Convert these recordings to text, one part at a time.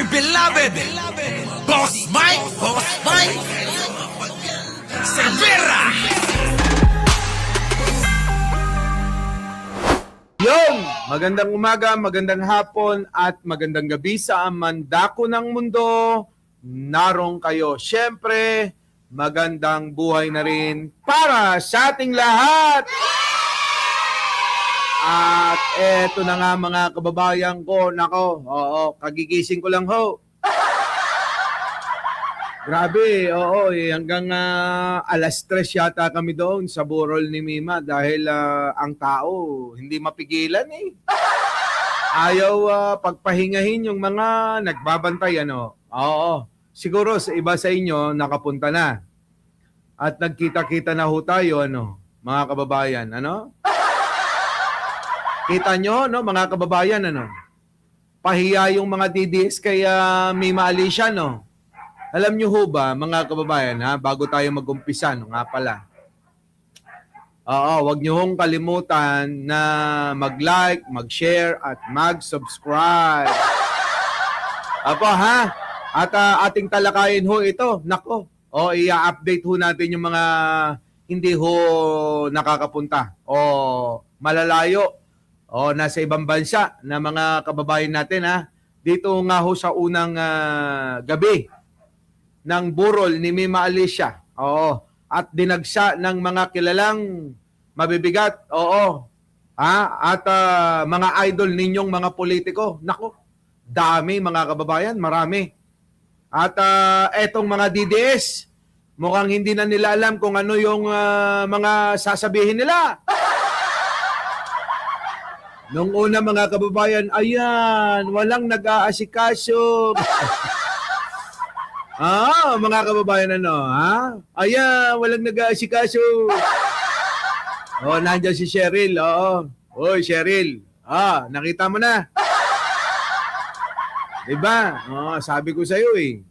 beloved Boss Mike Cervera. Yon! Magandang umaga, magandang hapon, at magandang gabi sa mandako ng mundo. Narong kayo. Siyempre, magandang buhay na rin para sa ating lahat. At eto na nga mga kababayan ko. Nako, kagigising ko lang ho. Grabe, hanggang alas 3 yata kami doon sa burol ni Mima dahil ang tao hindi mapigilan eh. Ayaw pagpahingahin yung mga nagbabantay ano. Oo, siguro sa iba sa inyo nakapunta na. At nagkita-kita na ho tayo ano, mga kababayan, ano? Kita nyo, no, mga kababayan, ano? Pahiya yung mga DDS kay Mima Alicia, no? Alam nyo ho ba, mga kababayan, ha, bago tayo mag-umpisa, no, nga pala. Wag nyo hong kalimutan na mag-like, mag-share, at mag-subscribe. Apo, ha? At ating talakayin ho ito. Nako, i-update ho natin yung mga hindi ho nakakapunta o malalayo o nasa ibang bansa na mga kababayan natin, ha? Dito nga ho sa unang gabi ng burol ni Mima Alicia. At dinagsa ng mga kilalang mabibigat. At mga idol ninyong mga politiko. Nako, dami mga kababayan, marami. At etong mga DDS, mukhang hindi na nila alam kung ano yung mga sasabihin nila. Nung una mga kababayan, ayan, walang nag-aasikaso. Mga kababayan, ano, ha? Ayan, walang nag-aasikaso. Nandiyan si Cheryl, Oy, Cheryl. Nakita mo na. Diba? Sabi ko sa'yo eh.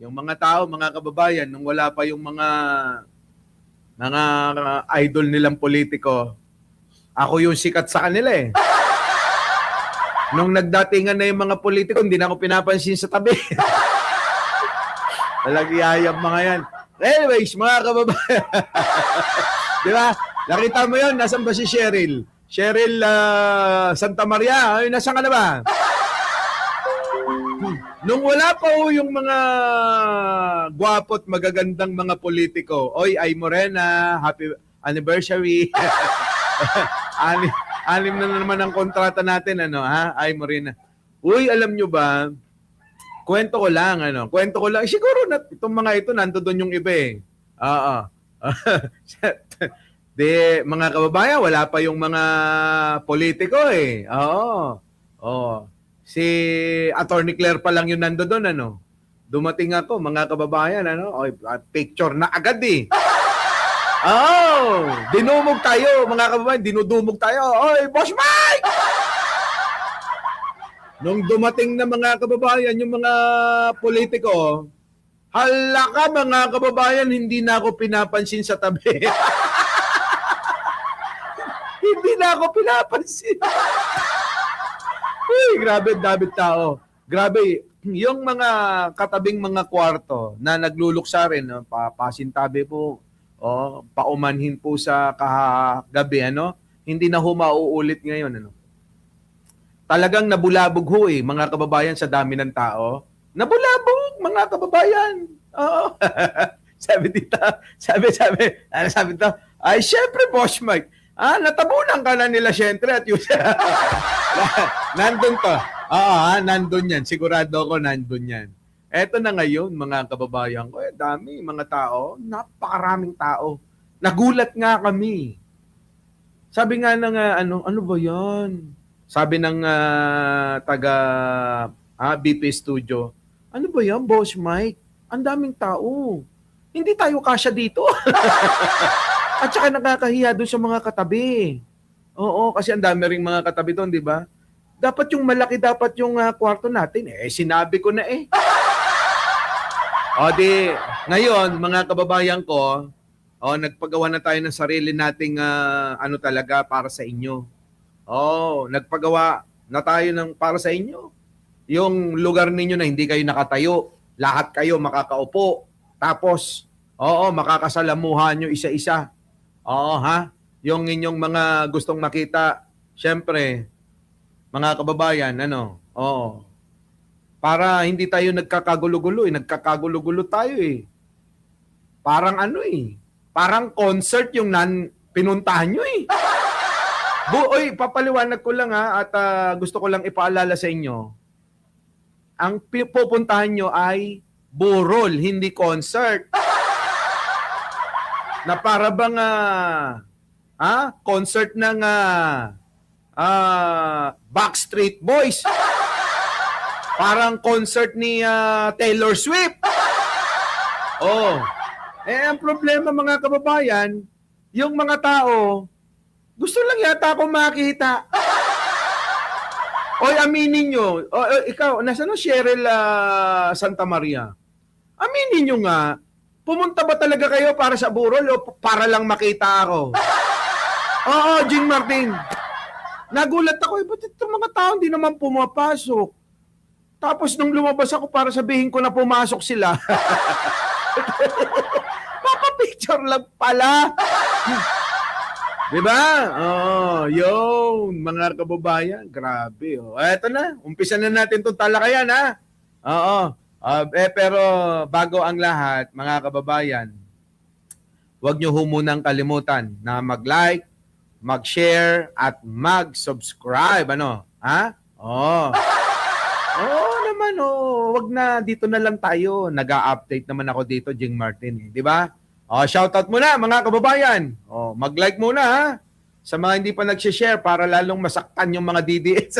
Yung mga tao, mga kababayan, nung wala pa yung mga idol nilang politiko, ako yung sikat sa kanila eh. Nung nagdatingan na yung mga politiko, hindi na ako pinapansin sa tabi. Talagyayab mga yan. Anyways, mga kababayan. Di ba? Nakita mo yun? Nasaan ba si Cheryl? Cheryl Santa Maria? Ay, nasaan ka na ba? Nung wala pa yung mga gwapo't magagandang mga politiko, oy, Ay Morena, happy anniversary. Anim na naman ang kontrata natin, ano, ha? Ay Morena. Uy, alam nyo ba, kwento ko lang. Siguro na itong mga ito, nandoon yung iba eh. Mga kababayan, wala pa yung mga politiko eh. Si Attorney Claire pa lang yung nandoon, ano. Dumating ako, mga kababayan, ano. Picture na agad eh. Dinumog tayo, mga kababayan, dinudumog tayo. Oy, Boss Mike! Nung dumating na mga kababayan, yung mga politiko, hala ka mga kababayan, hindi na ako pinapansin sa tabi. Hindi na ako pinapansin. Uy, grabe, David tao. Grabe, yung mga katabing mga kwarto na nagluluksa rin, no? Pasintabi po, paumanhin po sa kagabi, ano? Hindi na ho mauulit ngayon, ano? Talagang nabulabog ho eh, mga kababayan, sa dami ng tao. Nabulabog, mga kababayan. Oo. Sabi dito, sabi dito, ay syempre, Boss Mike, natabunan ka na nila syempre at yun. Nandun to. Nandun yan. Sigurado ako nandun yan. Eto na ngayon, mga kababayan ko, dami, mga tao, napakaraming tao. Nagulat nga kami. Sabi nga na nga, ano ba yan? Sabi ng taga BP Studio, ano ba yan, Boss Mike? Ang daming tao. Hindi tayo kasya dito. At saka nakakahiya doon sa mga katabi. Oo, kasi ang dami ring mga katabi doon, di ba? Dapat yung malaki, dapat yung kwarto natin. Sinabi ko na eh. Ngayon, mga kababayan ko, nagpagawa na tayo ng sarili nating talaga para sa inyo. Nagpagawa na tayo ng para sa inyo. yung lugar ninyo na hindi kayo nakatayo, lahat kayo makakaupo. Tapos, makakasalamuhan nyo isa-isa. Oo, ha? Yung inyong mga gustong makita, syempre, mga kababayan, para hindi tayo nagkakagulo-gulo, nagkakagulo-gulo tayo eh. Parang parang concert yung pinuntahan nyo eh. Oy, papaliwanag ko lang ha, at gusto ko lang ipaalala sa inyo, ang pupuntahan nyo ay burol, hindi concert. Na para bang concert ng Backstreet Boys. Parang concert ni Taylor Swift. Ang problema mga kababayan, yung mga tao, gusto lang yata akong makita. Oy, aminin nyo. Ikaw, nasa Cheryl Santa Maria? Aminin nyo nga, pumunta ba talaga kayo para sa burol o para lang makita ako? Oo, Jing Martin. Nagulat ako, ba't itong mga tao hindi naman pumapasok? Tapos nung lumabas ako para sabihin ko na pumasok sila, papapicture lang pala. Diba? Yung mga kababayan, grabe. Eto na, umpisa na natin itong talakayan, ha? Pero bago ang lahat, mga kababayan, huwag nyo munang kalimutan na mag-like, mag-share, at mag-subscribe. Ha? Naman, wag na, dito na lang tayo. Nag-a-update naman ako dito, Jing Martin. Di ba? Shoutout muna mga kababayan. Mag-like muna ha. Sa mga hindi pa nag-share para lalong masaktan yung mga DDS.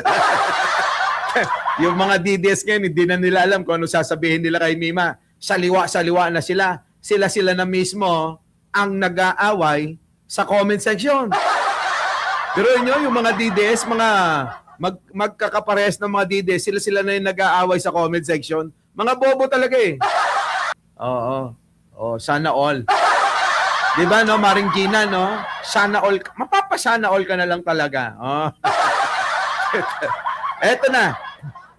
Yung mga DDS ngayon, hindi na nila alam kung ano sasabihin nila kay Mima. Saliwa-saliwa na sila. Sila na mismo ang nag-aaway sa comment section. Pero yun, yung mga DDS, mga magkakapares ng mga DDS, sila na yung nag-aaway sa comment section. Mga bobo talaga eh. Sana all. Di ba, Maring Gina, Sana all. Mapapasana all ka na lang talaga. Eto na.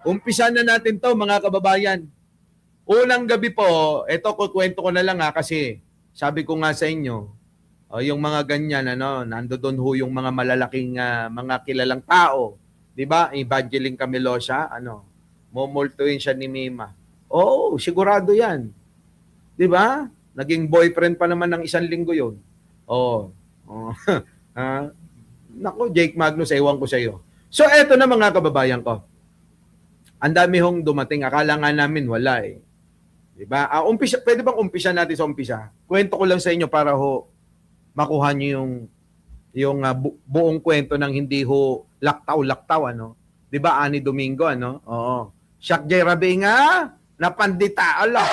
Umpisa na natin to mga kababayan. Unang gabi po, kukwento ko na lang kasi sabi ko nga sa inyo, yung mga ganyan, nandoon ho yung mga malalaking mga kilalang tao. Di ba? Evangeline Camilosa, mumultuin siya ni Mima. Sigurado yan. Di ba? Naging boyfriend pa naman ng 1 linggo yun. Naku, Jake Magnus, ewan ko sa iyo. So, eto na mga kababayan ko. Ang dami hong dumating. Akala nga namin wala eh. Diba? Pwede bang umpisa natin sa umpisa? Kwento ko lang sa inyo para makuha nyo yung buong kwento ng hindi laktaw-laktaw. Diba, Ani Domingo, Shaq J. Rabinga, napandita, ala.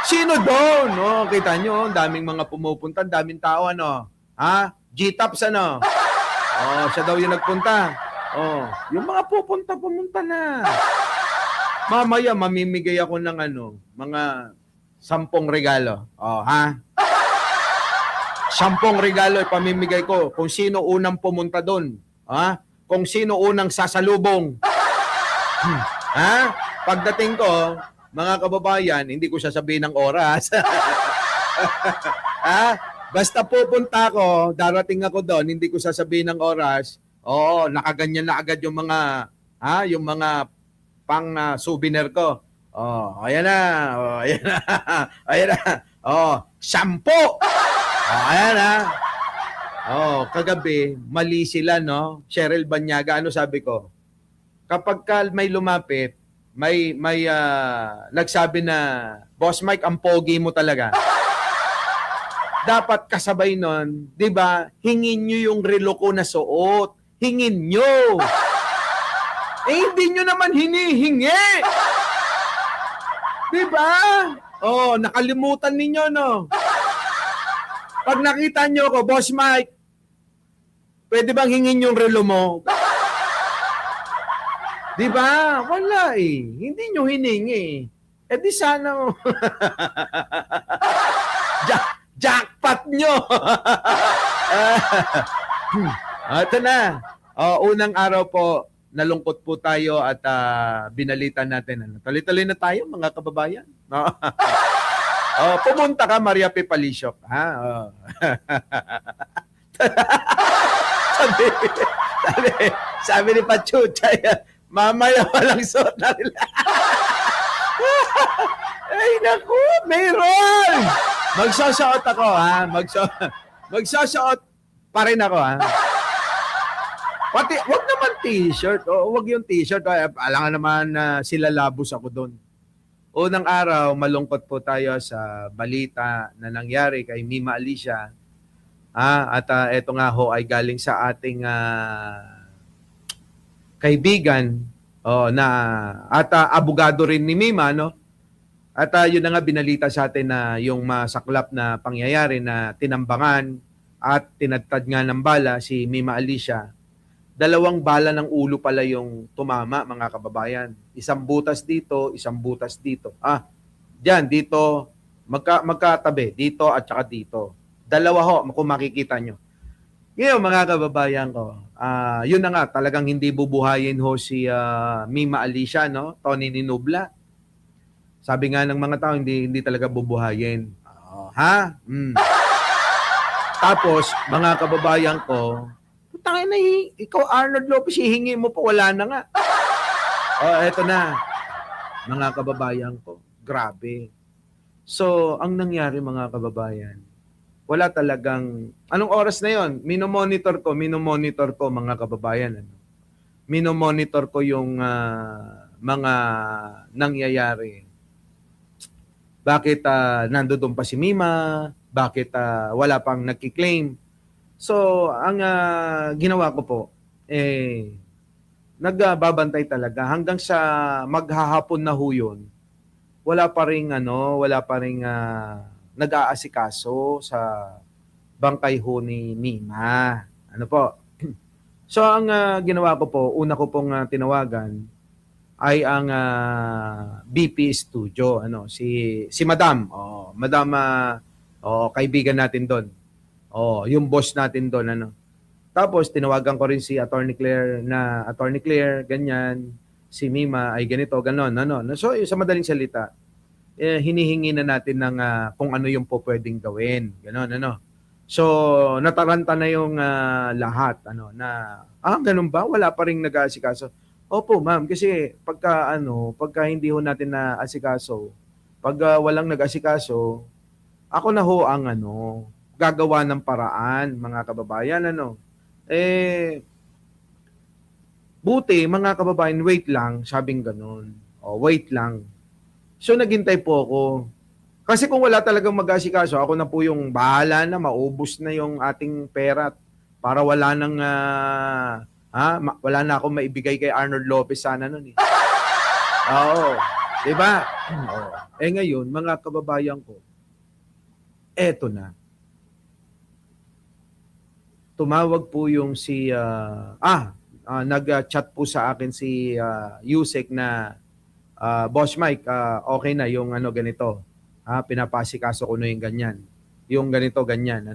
Sino doon? Kita nyo, daming mga pumupunta, daming tao, G-Tops, siya daw yung nagpunta. Yung mga pumunta na. Mamaya, mamimigay ako ng mga 10 regalo. 10 regalo ipamimigay ko kung sino unang pumunta doon. Kung sino unang sasalubong. Pagdating ko, mga kababayan, hindi ko sasabihin ng oras. Basta pupunta ako, darating ako doon, hindi ko sasabihin ng oras. Nakaganyan na agad yung mga pang souvenir ko. Ayan na. Ayan na. 10. Ayan na. Kagabi, mali sila, Cheryl Banyaga, sabi ko? Kapag may lumapit, may nagsabi na, Boss Mike, ang pogi mo talaga. Dapat kasabay nun, di ba, hingin nyo yung relo ko na suot. Hingin nyo. Hindi nyo naman hinihingi. Di ba? Nakalimutan ninyo, Pag nakita nyo ko, Boss Mike, pwede bang hingin yung relo mo? Di ba? Wala eh. Hindi nyo hiningi. Di sana. Jackpot nyo. Ito na. Unang araw po nalungkot po tayo at binalitan natin. Ano. Tuloy-tuloy na tayo mga kababayan. No? Pumunta ka, Maria P. Palisiok. Ha? sabi ni Pachuchay, mamaya walang suot na nila. Ay, naku, mayroon! Magsasuot ako, ha? Magsasuot pa rin ako, ha? Pati, wag naman t-shirt. Wag yung t-shirt. Alangan naman na sila labos ako doon. Unang araw, malungkot po tayo sa balita na nangyari kay Mima Alicia. At eto nga ho ay galing sa ating kaibigan at abogado rin ni Mima, no? At yun na nga binalita sa atin na yung masaklap na pangyayari na tinambangan at tinadtad nga ng bala si Mima Alicia. 2 bala ng ulo pala yung tumama, mga kababayan. Isang butas dito, isang butas dito. Diyan, dito, magkatabi, dito at saka dito. 2 ho, kung makikita nyo. Ngayon, mga kababayan ko, yun na nga, talagang hindi bubuhayin ho si Mima Alicia, no? Tony Ninubla. Sabi nga ng mga tao, hindi talaga bubuhayin. Tapos, mga kababayan ko, putangin na, ikaw Arnold Lopez, hihingi mo pa, wala na nga. Eto na, mga kababayan ko, grabe. So, ang nangyari mga kababayan, wala talagang, anong oras na yon? Minomonitor ko mga kababayan. Minomonitor ko yung mga nangyayari. Bakit nandoon pa si Mima? Bakit wala pang nagki-claim? So, ang ginawa ko po, nagbabantay talaga hanggang sa maghahapon na ho yun. Wala pa ring nag-aasikaso sa bangkay ho ni Mima. Ano po? So, ang ginawa ko po, una ko pong tinawagan ay ang BP Studio, si Madam, Madam, kaibigan natin doon. Yung boss natin doon, Tapos tinawagan ko rin si Attorney Claire, ganyan, si Mima ay ganito, ganon, So, sa madaling salita, hinihingi na natin ng kung ano yung po pwedeng gawin, ganon, So, nataranta na yung lahat, ganun ba? Wala pa ring nag-aasikaso. Opo, ma'am, kasi pagka hindi ho natin na asikaso, pag walang nag-asikaso, ako na ho ang gagawa ng paraan, mga kababayan, buti, mga kababayan, wait lang, sabing ganun. Wait lang. So, naghintay po ako. Kasi kung wala talagang mag-asikaso, ako na po yung bahala na, maubos na yung ating pera para wala nang wala na akong maibigay kay Arnold Lopez sana nun eh. Oo. Diba? Ngayon, mga kababayan ko, eto na. Tumawag po yung nag-chat po sa akin si Yusek na Boss Mike, okay na yung ganito. Pinapasikaso ko na yung ganyan. Yung ganito, ganyan.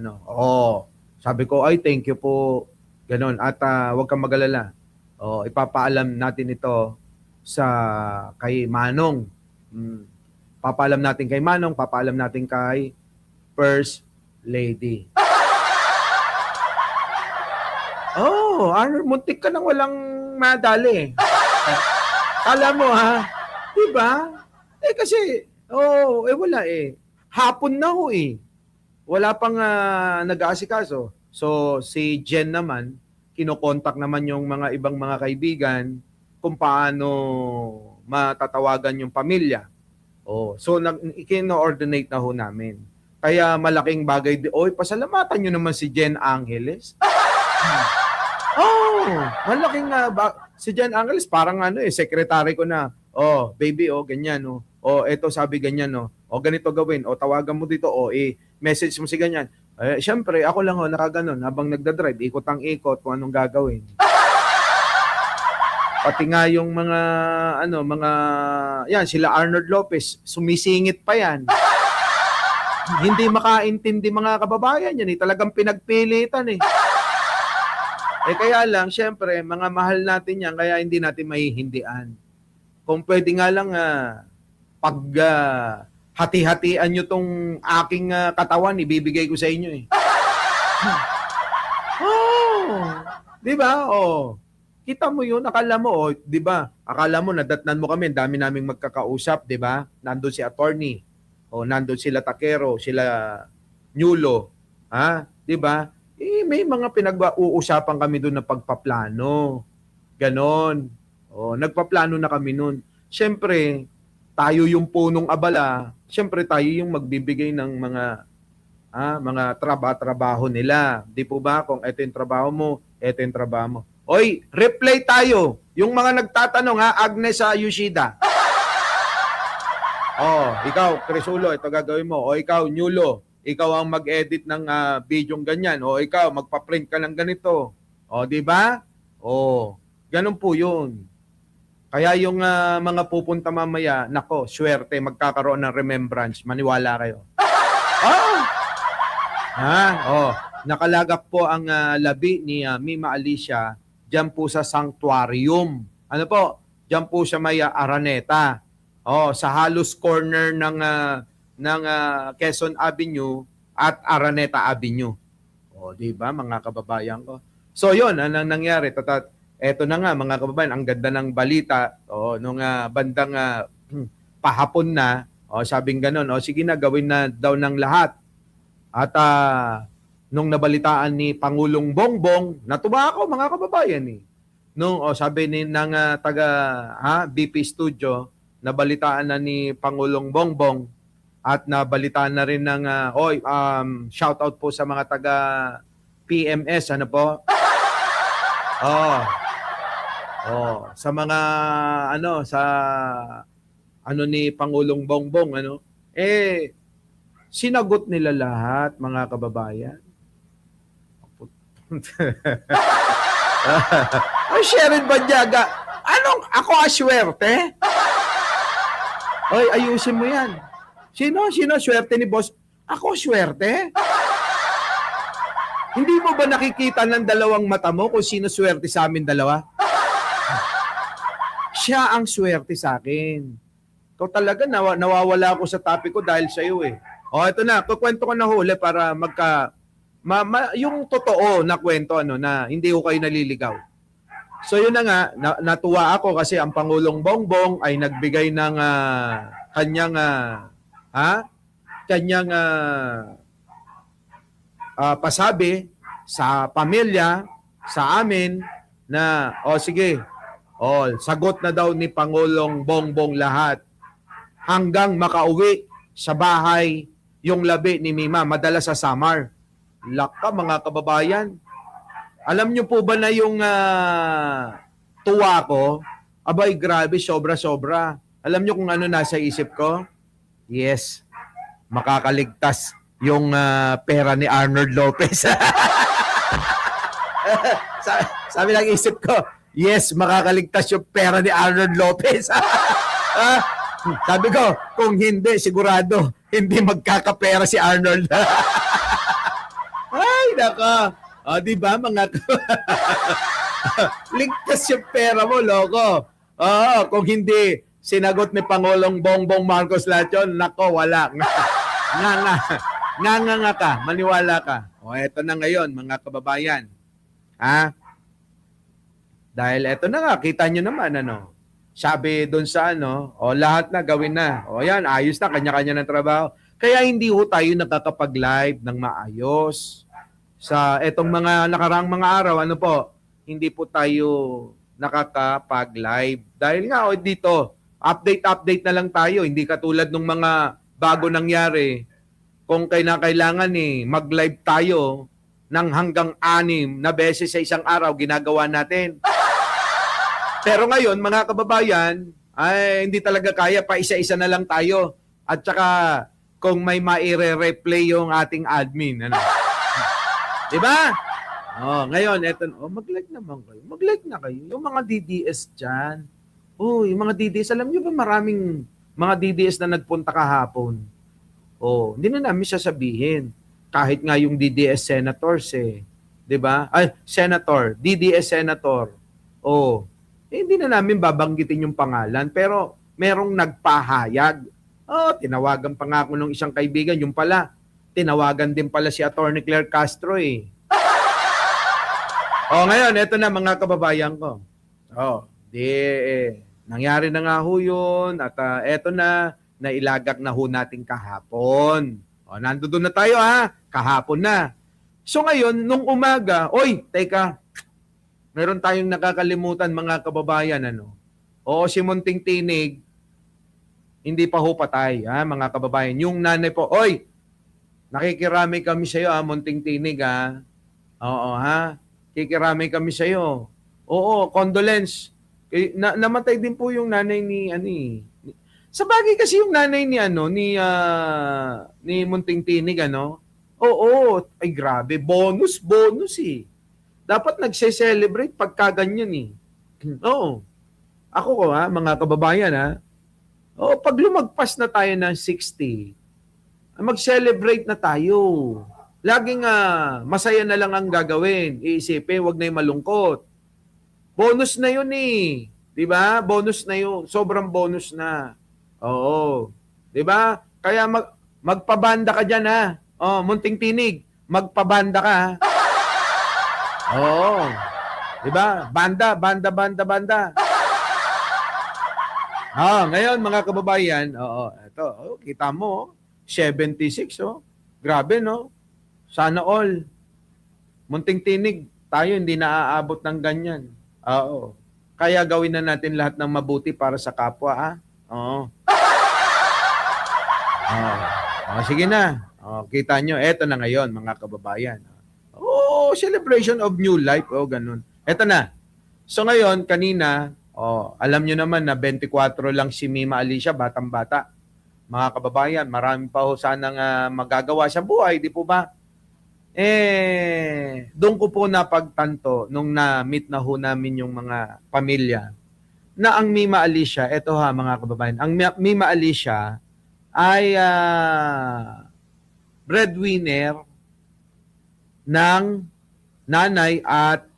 Sabi ko, ay thank you po. Ganon. At huwag kang mag-alala. Ipapaalam natin ito kay Manong. Papaalam natin kay Manong, papaalam natin kay First Lady. Arnold, muntik ka nang walang madali. Alam mo ha? Diba? Kasi, wala eh. Hapon na ho eh. Wala pang nag-aasikaso. So, si Jen naman, kinokontak naman yung mga ibang mga kaibigan kung paano matatawagan yung pamilya. So, ikino-ordinate na ho namin. Kaya malaking bagay, pasalamatan nyo naman si Jen Angeles. Malaking si Jen Angeles, parang secretary ko na. Baby, ganyan, eto sabi ganyan, ganito gawin, tawagan mo dito, message mo si ganyan. Siyempre, ako lang nakaganon habang nagdadrive, ikot ang ikot kung anong gagawin. Pati nga yung yan, sila Arnold Lopez, sumisingit pa yan. Hindi makaintindi mga kababayan yan, talagang pinagpilitan eh. Kaya lang, syempre, mga mahal natin yan, kaya hindi natin mahihindian. Kung pwede nga lang, pag hati-hatian nyo tong aking katawan, ibibigay ko sa inyo eh. Oh, di ba? Oh. Kita mo yun, akala mo, oh, di ba? Akala mo, nadatnan mo kami, dami naming magkakausap, di ba? Nandun si attorney, o nandun sila Takero, sila Nyulo, ha? Di ba? May mga pinag-uusapan kami doon na pagpaplano. Ganon. O, nagpaplano na kami noon. Siyempre, tayo yung punong abala. Siyempre, tayo yung magbibigay ng mga trabaho nila. Di po ba? Kung ito yung trabaho mo, ito yung trabaho mo. Oy, replay tayo. Yung mga nagtatanong ha, Agnes Yoshida. Oh, ikaw, Crisulo, ito gagawin mo. O ikaw, Nyulo, ikaw ang mag-edit ng bidyong ganyan. O ikaw, magpa-print ka ng ganito. O, di ba? O, ganun po yun. Kaya yung mga pupunta mamaya, nako, swerte, magkakaroon ng remembrance. Maniwala kayo. Oh! Nakalagak po ang labi ni Mima Alicia diyan po sa Sanctuarium. Ano po? Diyan po sa may Araneta. Sa halos corner ng Quezon Avenue at Araneta Avenue. Di ba mga kababayan ko? So 'yun, anong nangyari? Eto na nga mga kababayan, ang ganda ng balita nung bandang pahapon na, sabing gano'n, sige na gawin na daw ng lahat. At nung nabalitaan ni Pangulong Bongbong, natuwa ako mga kababayan eh. Nung sabi ni ng BP Studio, nabalitaan na ni Pangulong Bongbong at nabalitaan na rin ng shout out po sa mga taga PMS, ano po? Sa mga ni Pangulong Bongbong sinagot nila lahat mga kababayan. Sharon Banyaga, ako aswerte? Oy, ayusin mo yan. Sino swerte ni boss? Ako swerte? Hindi mo ba nakikita ng dalawang mata mo kung sino swerte sa amin dalawa? Siya ang swerte sa akin. Ikaw talaga, nawawala ako sa topic ko dahil sa iyo eh. Ito na, kukwento ko na huli para yung totoo na kwento na hindi ko kayo naliligaw. So yun na nga, natuwa ako kasi ang Pangulong Bongbong ay nagbigay ng kanyang pasabi sa pamilya, sa amin na sige, sagot na daw ni Pangulong Bongbong lahat hanggang makauwi sa bahay yung labi ni Mima, madalas sa Samar. Laka mga kababayan. Alam niyo po ba na yung tuwa ko? Abay, grabe, sobra-sobra. Alam niyo kung ano nasa isip ko? Yes, makakaligtas yung pera ni Arnold Lopez. Sabi lang isip ko, yes, makakaligtas yung pera ni Arnold Lopez. Sabi ko, kung hindi, sigurado, hindi magkakapera si Arnold. Ay, nako. Di ba, mga ligtas yung pera mo, loko. Kung hindi, sinagot ni Pangulong Bongbong Marcos lahat yun, nako, wala. Nga ka, maniwala ka. Eto na ngayon, mga kababayan. Dahil eto na nga, kita nyo naman, sabi doon sa lahat na gawin na. Yan, ayos na, kanya-kanya ng trabaho. Kaya hindi ho tayo nakakapag-live ng maayos. Sa etong mga nakaraang mga araw, hindi po tayo nakakapag-live. Dahil nga, dito, update na lang tayo. Hindi katulad ng mga bago nangyari. Kung kailangan mag-live tayo ng hanggang 6 na beses sa isang araw, ginagawa natin. Pero ngayon, mga kababayan, ay hindi talaga kaya, pa isa-isa na lang tayo. At saka, kung may maire-replay yung ating admin. Diba? Ngayon, eto, mag-like naman kayo. Mag-like na kayo. Yung mga DDS dyan. Yung mga DDS, alam nyo ba maraming mga DDS na nagpunta kahapon? Hindi na namin sasabihin. Kahit nga yung DDS senators 'di ba? Ay, senator, DDS senator. Oh, hindi na namin babanggitin yung pangalan, pero merong nagpahayag. Oh, tinawagan pa nga ako ng isang kaibigan, yung pala, tinawagan din pala si Attorney Claire Castro eh. Oh, ngayon, eto na mga kababayan ko. Oh, nangyari na nga ho yun at eto na, nailagak na ho natin kahapon. O, nandoon na tayo ha, kahapon na. So ngayon, nung umaga, oy, teka, meron tayong nakakalimutan mga kababayan, ano? Oo, si Munting Tinig, hindi pa ho patay, ha, mga kababayan. Yung nanay po, oy, nakikirami kami sa iyo, ha, Munting Tinig, ha. Oo, ha. Kikirami kami sa iyo. Oo, condolence. Namatay din po yung nanay ni ani. Sa bagay kasi yung nanay ni ni Munting Tinig Oo, ay grabe, bonus eh. Dapat nagse-celebrate pagka ganyan eh. Oo. Ako ko mga kababayan Oo, pag lumagpas na tayo ng 60, mag-celebrate na tayo. Laging masaya na lang ang gagawin. Iisipin, wag na yung malungkot. Bonus na yun eh. 'Di ba? Bonus na yun. Sobrang bonus na. Oo. 'Di ba? Kaya magpabanda ka diyan Oh, Munting Tinig, magpabanda ka Oo. 'Di ba? Banda. Ngayon mga kababayan, ito, kita mo, 76 Grabe no? Sana all. Munting Tinig, tayo hindi na aabot ng ganyan. Oo. Kaya gawin na natin lahat ng mabuti para sa kapwa, Oo. Sige na. Kita nyo, eto na ngayon, mga kababayan. Celebration of new life. Ganun. Eto na. So ngayon, kanina, alam nyo naman na 24 lang si Mima Alicia, batang-bata. Mga kababayan, marami pa ho sanang magagawa sa buhay, di po ba? Doon ko po napagtanto nung na-meet na ho namin yung mga pamilya na ang Mima Alicia, eto mga kababayan, ang Mima Alicia ay breadwinner ng nanay at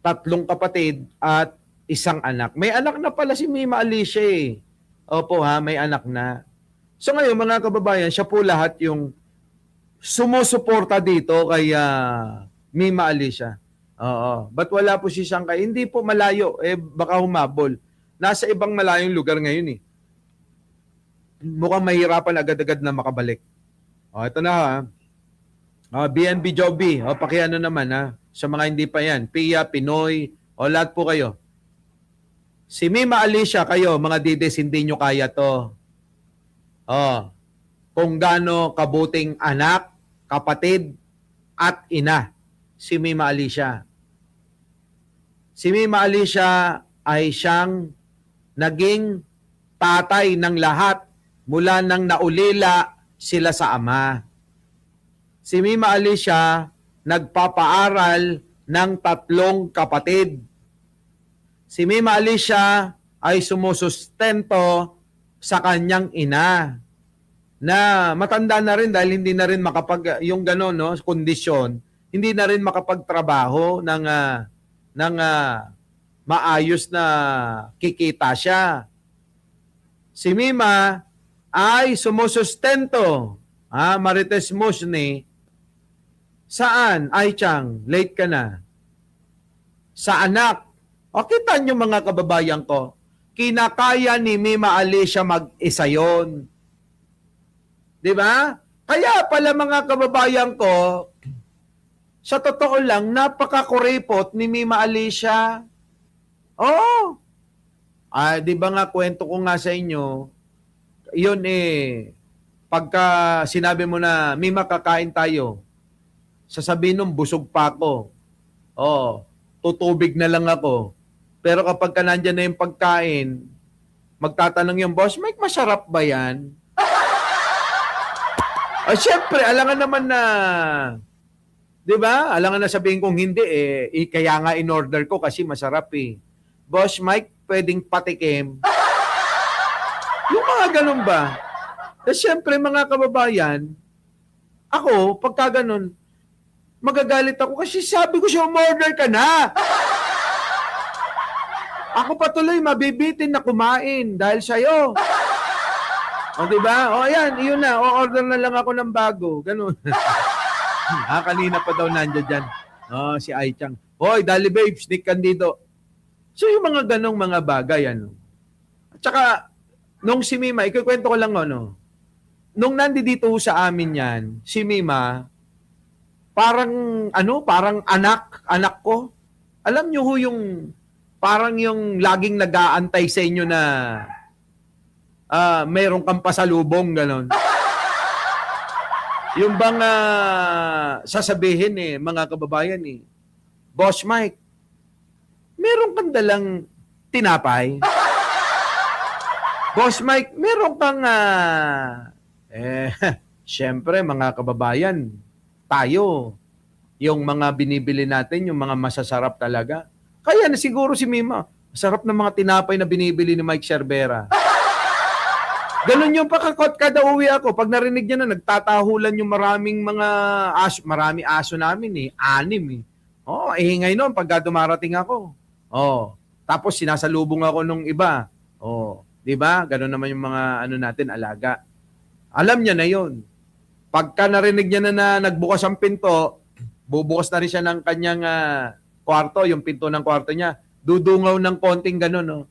3 kapatid at 1 anak. May anak na pala si Mima Alicia eh. Opo may anak na. So ngayon mga kababayan, siya po lahat yung sumusuporta dito kay Mima Alicia. Oo. But wala po si Sangkay. Hindi po malayo. Baka humabol. Nasa ibang malayong lugar ngayon eh. Mukhang mahirapan agad-agad na makabalik. Ito na BNB Joby. Pakiano naman sa mga hindi pa yan. Pia, Pinoy, lahat po kayo. Si Mima Alicia, kayo, mga dides, hindi nyo kaya to. Kung gaano kabuting anak, kapatid, at ina, si Mima Alicia. Si Mima Alicia ay siyang naging tatay ng lahat mula nang naulila sila sa ama. Si Mima Alicia nagpapaaral ng 3 kapatid. Si Mima Alicia ay sumusustento sa kanyang ina na matanda na rin dahil hindi na rin yung gano'n kondisyon, hindi na rin makapagtrabaho ng maayos na kikita siya. Si Mima ay sumusustento, Marites Musni, saan? Ay, Chang, late ka na. Sa anak. Kita nyo mga kababayan ko, kinakaya ni Mima Alicia mag-isa yun. Diba? Kaya pala mga kababayan ko, sa totoo lang, napakakuripot ni Mima Alicia. Di ba nga kwento ko nga sa inyo, yun pagka sinabi mo na, Mima, kakain tayo, sasabihin nung busog pa ako. Tutubig na lang ako. Pero kapag ka nandyan na yung pagkain, magtatanong yung boss, Mike, masarap ba yan? Siyempre, alangan naman na, di ba? Alangan na sabihin kong hindi, kaya nga in-order ko kasi masarap Boss Mike, pwedeng patikim. Yung mga ganun ba? Siyempre, mga kababayan, ako, pagka ganun, magagalit ako kasi sabi ko siya, umorder ka na. Ako pa tuloy mabibitin na kumain dahil sa'yo. O, diba? O, ayan, yun na. O, order na lang ako ng bago. Ganun. Kanina pa daw nandiyan dyan. O, si Aichang. Hoy, dali babe, sneak dito. So, yung mga ganong mga bagay, ano. At saka, nung si Mima, ikukwento ko lang, ano, nung nandito sa amin yan, si Mima, parang anak ko. Alam nyo ho yung, parang yung laging nag-aantay sa inyo na mayroong kang pasalubong, gano'n. Yung bang sasabihin mga kababayan Boss Mike, meron kang dalang tinapay? Boss Mike, meron kang syempre mga kababayan, tayo, yung mga binibili natin, yung mga masasarap talaga. Kaya na siguro si Mima, masarap ng mga tinapay na binibili ni Mike Cervera. Ganun yung pakakot kada uwi ako. Pag narinig niya na, nagtatahulan yung maraming mga aso, marami aso namin 6 Oh, ingay noon pagka dumarating ako. Oh, tapos sinasalubong ako nung iba. Oh, 'di ba? Ganun naman yung mga natin alaga. Alam niya na 'yon. Pagka narinig niya na nagbukas ang pinto, bubukas na rin siya ng kanyang kwarto, yung pinto ng kwarto niya. Dudungaw ng konting ganun, no.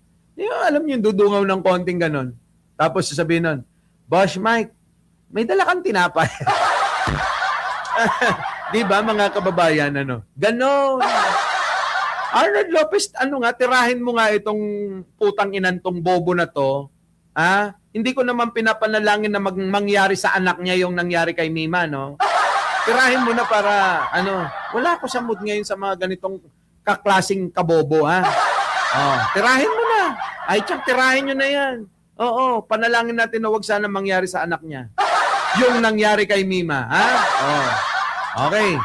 Alam niyo yung dudungaw ng konting ganun. Tapos sasabihin nun, Boss Mike, may dala kang tinapay. Di ba mga kababayan, ano? Ganon. Arnold Lopez, tirahin mo nga itong putang inantong bobo na to. Hindi ko naman pinapanalangin na mangyari sa anak niya yung nangyari kay Mima, no? Tirahin mo na para, wala ako sa mood ngayon sa mga ganitong kaklasing kabobo, tirahin mo na. Ay, tirahin nyo na yan. Oo, panalangin natin na wag sana mangyari sa anak niya. Yung nangyari kay Mima, Okay.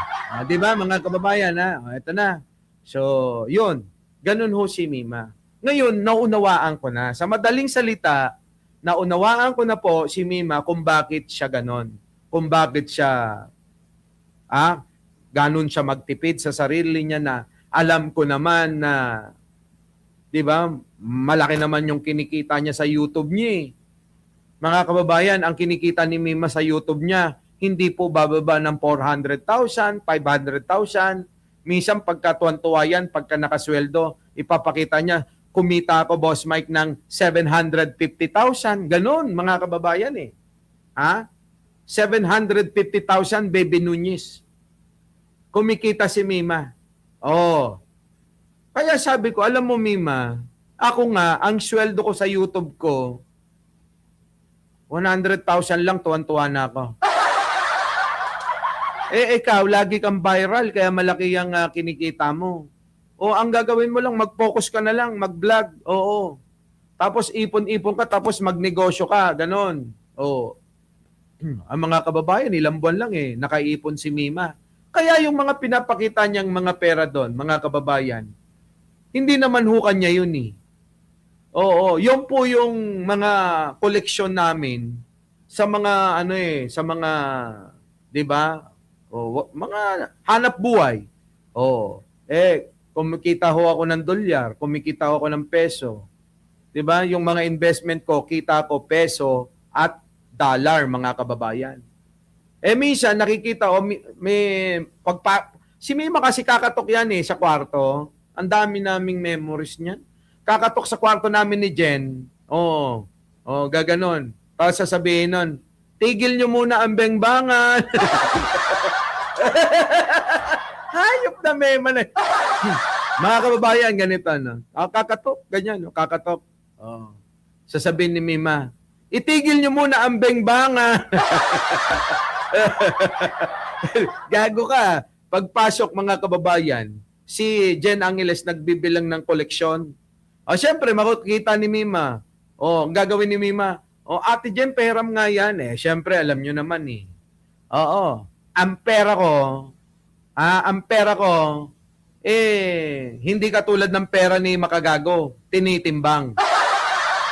Di ba, mga kababayan, ito na. So, yun. Ganun ho si Mima. Ngayon, naunawaan ko na. Sa madaling salita, naunawaan ko na po si Mima kung bakit siya ganon. Kung bakit siya, ganon siya magtipid sa sarili niya na alam ko naman na, di ba, malaki naman yung kinikita niya sa YouTube niya. Mga kababayan, ang kinikita ni Mima sa YouTube niya, hindi po bababa ng 400,000, 500,000. Minsan pagkatuwan-tuwa yan, pagka nakasweldo, ipapakita niya, kumita ako, Boss Mike, ng 750,000. Ganon, mga kababayan 750,000, Baby Nunez. Kumikita si Mima. Kaya sabi ko, alam mo Mima, ako nga, ang sweldo ko sa YouTube ko, 100,000 lang, tuwan-tuwa na ako. Ikaw, lagi kang viral, kaya malaki ang kinikita mo. Ang gagawin mo lang, mag-focus ka na lang, mag-vlog. Oo. Tapos ipon-ipon ka, tapos magnegosyo ka, ganon. Ang mga kababayan, ilang buwan lang nakaipon si Mima. Kaya yung mga pinapakita niyang mga pera doon, mga kababayan, hindi naman ho kanya yun Oo, yun po yung mga koleksyon namin sa mga sa mga 'di ba? Mga hanap buhay. Kumikita ho ako ng dolyar, kumikita ho ako ng peso. 'Di ba? Yung mga investment ko, kita ko peso at dollar, mga kababayan. Minsan nakikita si Mima kasi kakatok yan sa kwarto. Ang dami naming memories niyan. Kakatok sa kwarto namin ni Jen. Gaganon. Tapos sasabihin nun, tigil nyo muna ang bengbangan. Hayop na mema na. Mga kababayan, ganito. Kakatok, ganyan. Kakatok. Sasabihin ni Mima, itigil nyo muna ang bengbangan. Gago ka. Pagpasok, mga kababayan, si Jen Angeles nagbibilang ng koleksyon. Siyempre, makikita ni Mima. Ang gagawin ni Mima, Ate Jen, peram nga yan Siyempre, alam nyo naman Ang pera ko, hindi katulad ng pera ni Makagago, tinitimbang.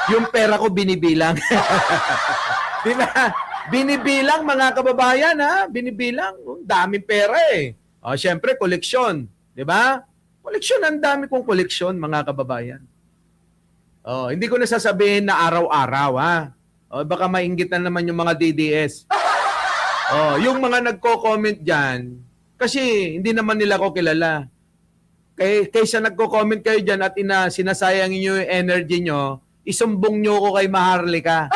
Yung pera ko binibilang. Di ba? Binibilang, mga kababayan, binibilang. Daming pera O, syempre, koleksyon. Di ba? Koleksyon, ang dami kong koleksyon, mga kababayan. O, hindi ko na sasabihin na araw-araw, ha? O, baka mainggit na naman yung mga DDS. O, yung mga nagko-comment dyan, kasi hindi naman nila ako kilala. Kaysa nagko-comment kayo dyan at sinasayang nyo yung energy nyo, isumbong nyo ko kay Maharlika.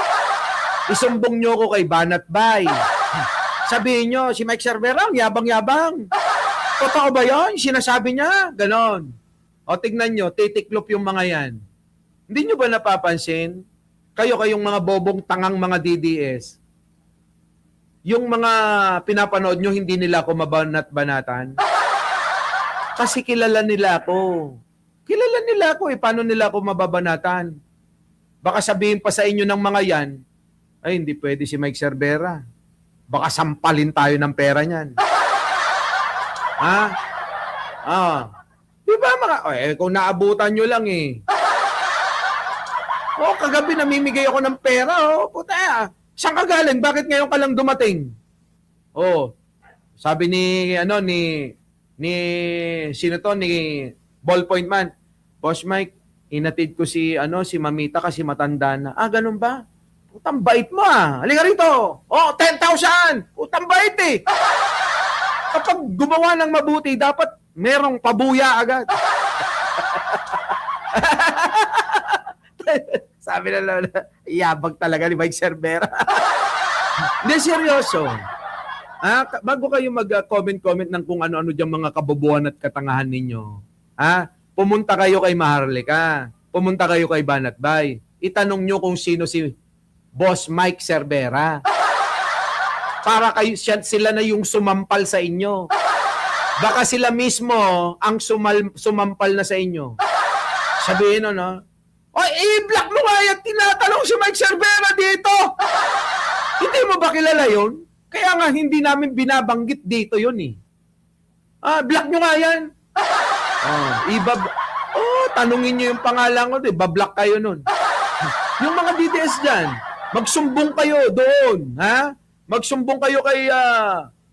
Isumbong nyo ko kay Banat Bay. Sabihin nyo, si Mike Cervera, yabang-yabang. Totoo ba yun? Sinasabi niya? Ganon. O tignan nyo, titiklop yung mga yan. Hindi nyo ba napapansin? Kayong mga bobong tangang mga DDS, yung mga pinapanood nyo, hindi nila ako mabanat-banatan. Kasi kilala nila ako. Kilala nila ako eh. Paano nila ako mababanatan? Baka sabihin pa sa inyo ng mga yan, ay hindi pwede si Mike Cervera. Baka sampalin tayo ng pera niyan. Ha? Di ba mga, kung naabutan nyo lang eh. Kagabi namimigay ako ng pera. Puta, saan ka galing? Bakit ngayon ka lang dumating? Sabi ni sino to, ni Ballpoint Man. Boss Mike, inatid ko si Mamita kasi matanda na. Ganun ba? Putang bait mo ah. Halika rito. 10,000. Putang bait eh. Kapag gumawa ng mabuti, dapat merong pabuya agad. Sabi na lang, iyabag talaga ni Mike Cervera. Hindi, seryoso. Bago kayo mag-comment ng kung ano-ano dyan mga kabobohan at katangahan ninyo, pumunta kayo kay Maharlika. Pumunta kayo kay Banat Bay. Itanong nyo kung sino si Boss Mike Cervera. Para sila na yung sumampal sa inyo. Baka sila mismo ang sumampal na sa inyo. Sabihin i-block mo nga yan, tinatanong si Mike Cervera dito. Hindi mo ba kilala yun? Kaya nga hindi namin binabanggit dito yun eh. Block nyo nga yan. Tanungin nyo yung pangalan ko, bablock kayo nun. Yung mga DDS dyan, magsumbong kayo doon, ha? Magsumbong kayo kay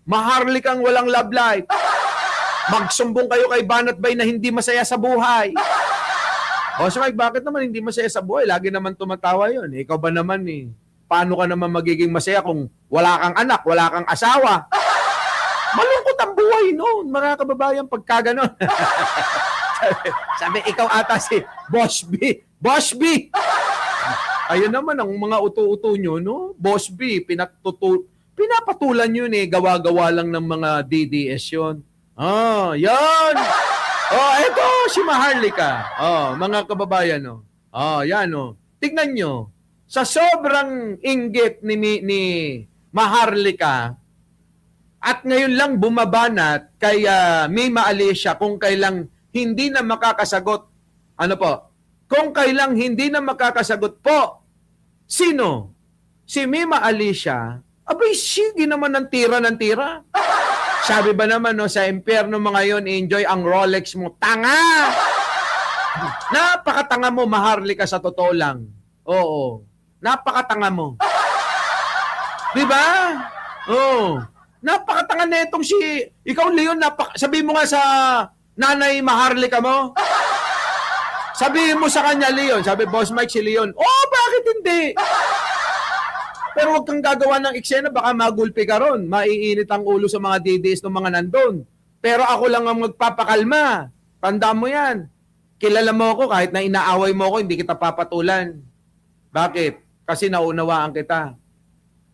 Maharlikang walang love life. Magsumbong kayo kay Banat Bay na hindi masaya sa buhay. So Mike, bakit naman hindi masaya sa buhay? Lagi naman tumatawa yun. Ikaw ba naman paano ka naman magiging masaya kung wala kang anak, wala kang asawa? Malungkot ang buhay noon, mga kababayan, pagka ganon. sabi, ikaw ata si Boss B. Boss B! Ayun naman ang mga uto-uto nyo, no? Boss B, pinapatulan yun gawa-gawa lang ng mga DDS yun. Yan! Eto, si Maharlika. Mga kababayan, yan, tignan nyo. Sa sobrang inggit ni Maharlika, at ngayon lang bumabanat kay Mima Alicia kung kailang hindi na makakasagot. Kung kailang hindi na makakasagot po, sino? Si Mima Alicia, abay, sige naman ng tira ng tira. Sabi ba naman sa impyerno mo ngayon, enjoy ang Rolex mo. Tanga! Napakatanga mo, Maharlika, sa totoo lang. Oo. Napakatanga mo. Diba? Oo. Napakatanga na itong ikaw, Leon, sabi mo nga sa nanay Maharlika mo. Sabihin mo sa kanya, Leon. Sabi, Boss Mike, si Leon. Bakit hindi? Pero huwag kang gagawa ng eksena, baka magulpi ka ron. Maiinit ang ulo sa mga DDS ng mga nandun. Pero ako lang ang magpapakalma. Tandaan mo yan. Kilala mo ako, kahit na inaaway mo ako, hindi kita papatulan. Bakit? Kasi naunawaan kita.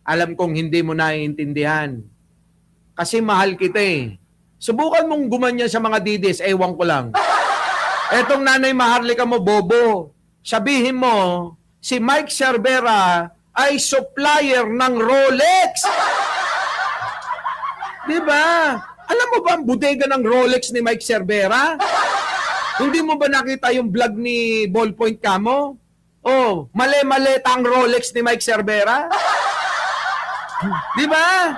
Alam kong hindi mo naiintindihan. Kasi mahal kita eh. Subukan mong gumanyan sa mga DDS, ewan ko lang. Etong nanay Maharlika mo, bobo. Sabihin mo, si Mike Cervera ay supplier ng Rolex. Diba? Alam mo ba ang bodega ng Rolex ni Mike Cervera? Hindi mo ba nakita yung vlog ni Ballpoint Camo? Mali-maleta ang Rolex ni Mike Cervera? Diba?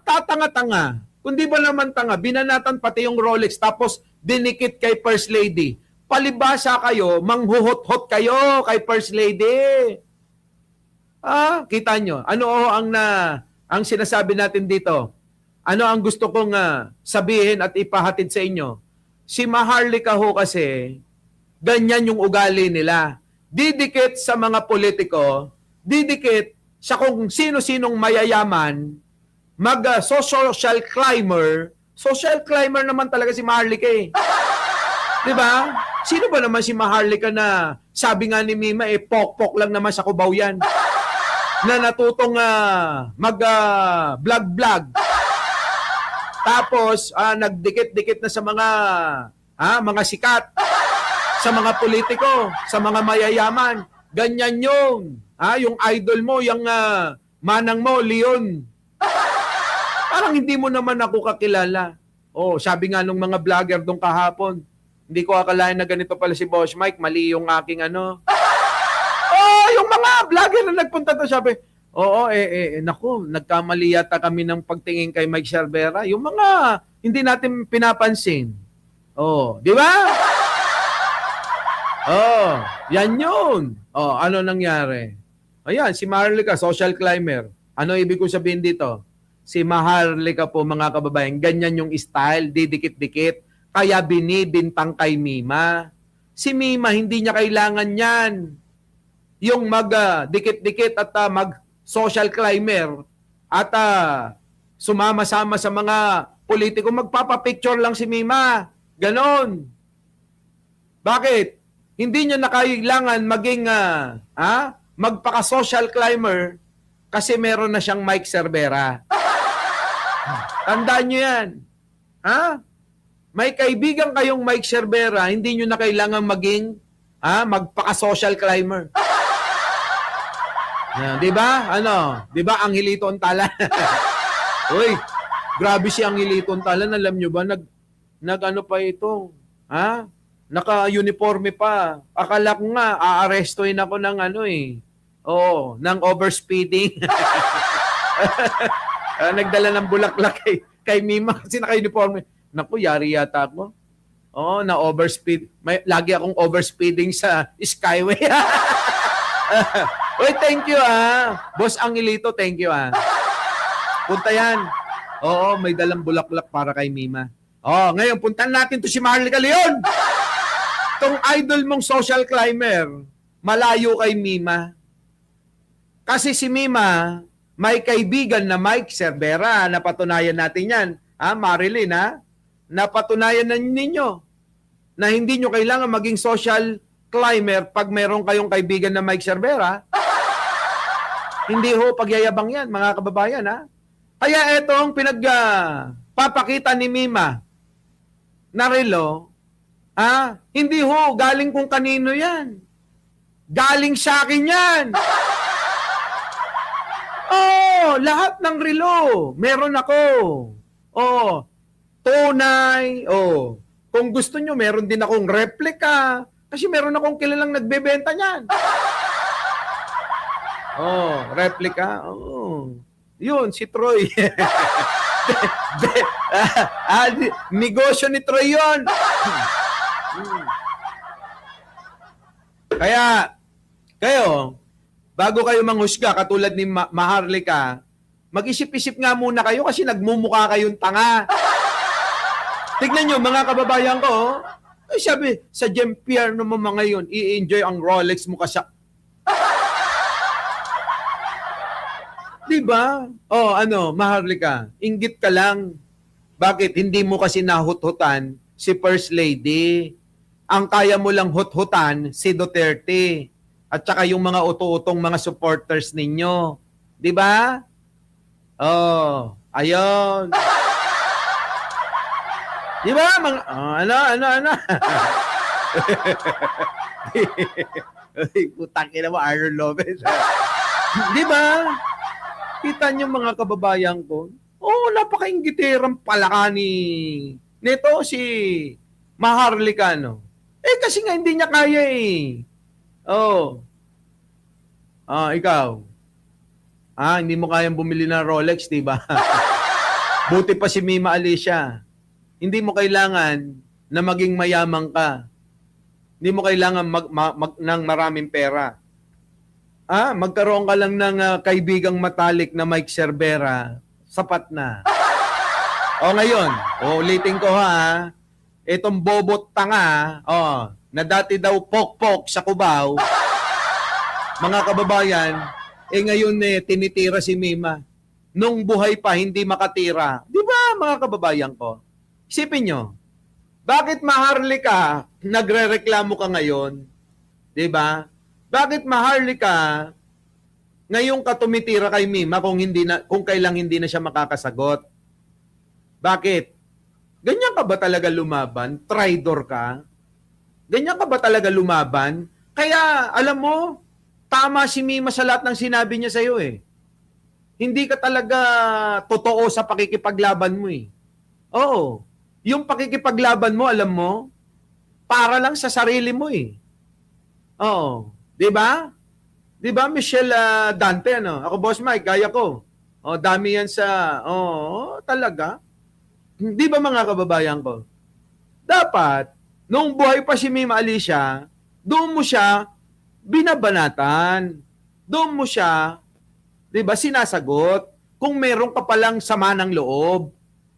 Tatanga-tanga. Kung di ba naman tanga, binanatan pati yung Rolex tapos dinikit kay First Lady. Palibasa kayo, manghuhot-hot kayo kay First Lady. Kita nyo. Ano ang sinasabi natin dito? ano ang gusto kong sabihin at ipahatid sa inyo? Si Maharlika ho kasi, ganyan yung ugali nila. Didikit sa mga politiko, didikit sa kung sino-sinong mayayaman, social climber naman talaga si Maharlika eh. Di ba? Sino ba naman si Maharlika na sabi nga ni Mima pok-pok lang naman sa Cubao yan. Na natutong mag-vlog-vlog. Tapos nagdikit-dikit na sa mga sikat, sa mga politiko, sa mga mayayaman. Ganyan yung yung idol mo, yung manang mo, Leon. Parang hindi mo naman ako kakilala. Sabi nga nung mga vlogger doon kahapon, hindi ko akalain na ganito pala si Boss Mike, mali yung aking yung mga vlogger na nagpunta to, sabi, naku, nagkamali yata kami ng pagtingin kay Mike Cervera. Yung mga hindi natin pinapansin. Di ba? Yan yun. Ano nangyari? Ayan, si Maharlika, social climber. Ano ibig ko sabihin dito? Si Maharlika po, mga kababayan, ganyan yung style, didikit-dikit. Kaya binibintang kay Mima. Si Mima, hindi niya kailangan yan. Yung mag-dikit-dikit at mag-social climber at sumama-sama sa mga politiko, magpapapicture lang si Mima. Ganon. Bakit? Hindi niya na kailangan maging magpaka-social climber kasi meron na siyang Mike Cervera. Tandaan niyo yan. May kaibigan kayong Mike Cervera, hindi niyo na kailangan maging magpaka-social climber. Di ba? Di ba Angelito Antala? Uy, grabe si Angelito Antala, alam niyo ba nag-ano pa ito? Naka-uniforme pa. Akala ko nga aarestuhin ako ng ng overspeeding. Nagdala ng bulaklak kay Mima kasi naka-uniforme. Naku, yari yata ako. Na overspeed. Lagi akong overspeeding sa Skyway. Uy, thank you Boss Angelito, thank you Punta yan. May dalang bulaklak para kay Mima. Ngayon, puntan natin to si Maharlika Leon. Tong idol mong social climber, malayo kay Mima. Kasi si Mima, may kaibigan na Mike Cervera. Napatunayan natin yan. Marilyn, napatunayan na ninyo na hindi nyo kailangan maging social climber pag meron kayong kaibigan na Mike Cervera. Hindi ho pagyayabang yan, mga kababayan. Kaya etong papakita ni Mima na relo, hindi ho galing kung kanino yan. Galing sa akin yan. Lahat ng relo, meron ako. Tunay. Kung gusto nyo, meron din akong replica. Kasi meron akong kilalang nagbebenta niyan. Replica. Yun, si Troy. Negosyo ni Troy yun. Kaya, kayo, bago kayo manghusga, katulad ni Maharlika, mag-isip-isip nga muna kayo kasi nagmumukha kayong tanga. Tignan nyo, mga kababayan ko, sabi, sa Jean-Pierre naman mga yun, i-enjoy ang Rolex mo kasi. Diba? Maharlika, inggit ka lang. Bakit? Hindi mo kasi nahut-hutan si First Lady. Ang kaya mo lang hut-hutan si Duterte. At saka yung mga uto-utong mga supporters ninyo. Diba? Ayun. Di ba? Ano? Putang ina mo, Aaron Lopez. Di ba? Kita niyo mga kababayan ko. Napaka-inggiterang palaka nito si Maharlika, kasi nga hindi niya kaya ikaw. Hindi mo kayang bumili ng Rolex, di ba? Buti pa si Mima Alicia. Hindi mo kailangan na maging mayaman ka. Hindi mo kailangan ng maraming pera. Magkaroon ka lang ng kaibigang matalik na Mike Cervera, sapat na. O ngayon, ulitin ko ha. Itong bobot tanga, na dati daw pok-pok sa Cubao, mga kababayan, ngayon tinitira si Mima. Nung buhay pa, hindi makatira. Di ba, mga kababayan ko? Isipin nyo, bakit maharlika, nagre-reklamo ka ngayon? Di ba? Bakit maharlika, ngayong ka tumitira kay Mima kung kailang hindi na siya makakasagot? Bakit? Ganyan ka ba talaga lumaban? Traidor ka? Ganyan ka ba talaga lumaban? Kaya, alam mo, tama si Mima sa lahat ng sinabi niya sa'yo eh. Hindi ka talaga totoo sa pakikipaglaban mo eh. Oo. Yung pakikipaglaban mo, alam mo, para lang sa sarili mo eh. Oo. Di ba? Di ba, Michelle Dante, ano? Ako, Boss Mike, kaya ko. Dami yan sa... talaga? Di ba, mga kababayan ko? Dapat, nung buhay pa si Mima Alicia, doon mo siya binabanatan. Doon mo siya, di ba, sinasagot kung meron ka palang sama ng loob.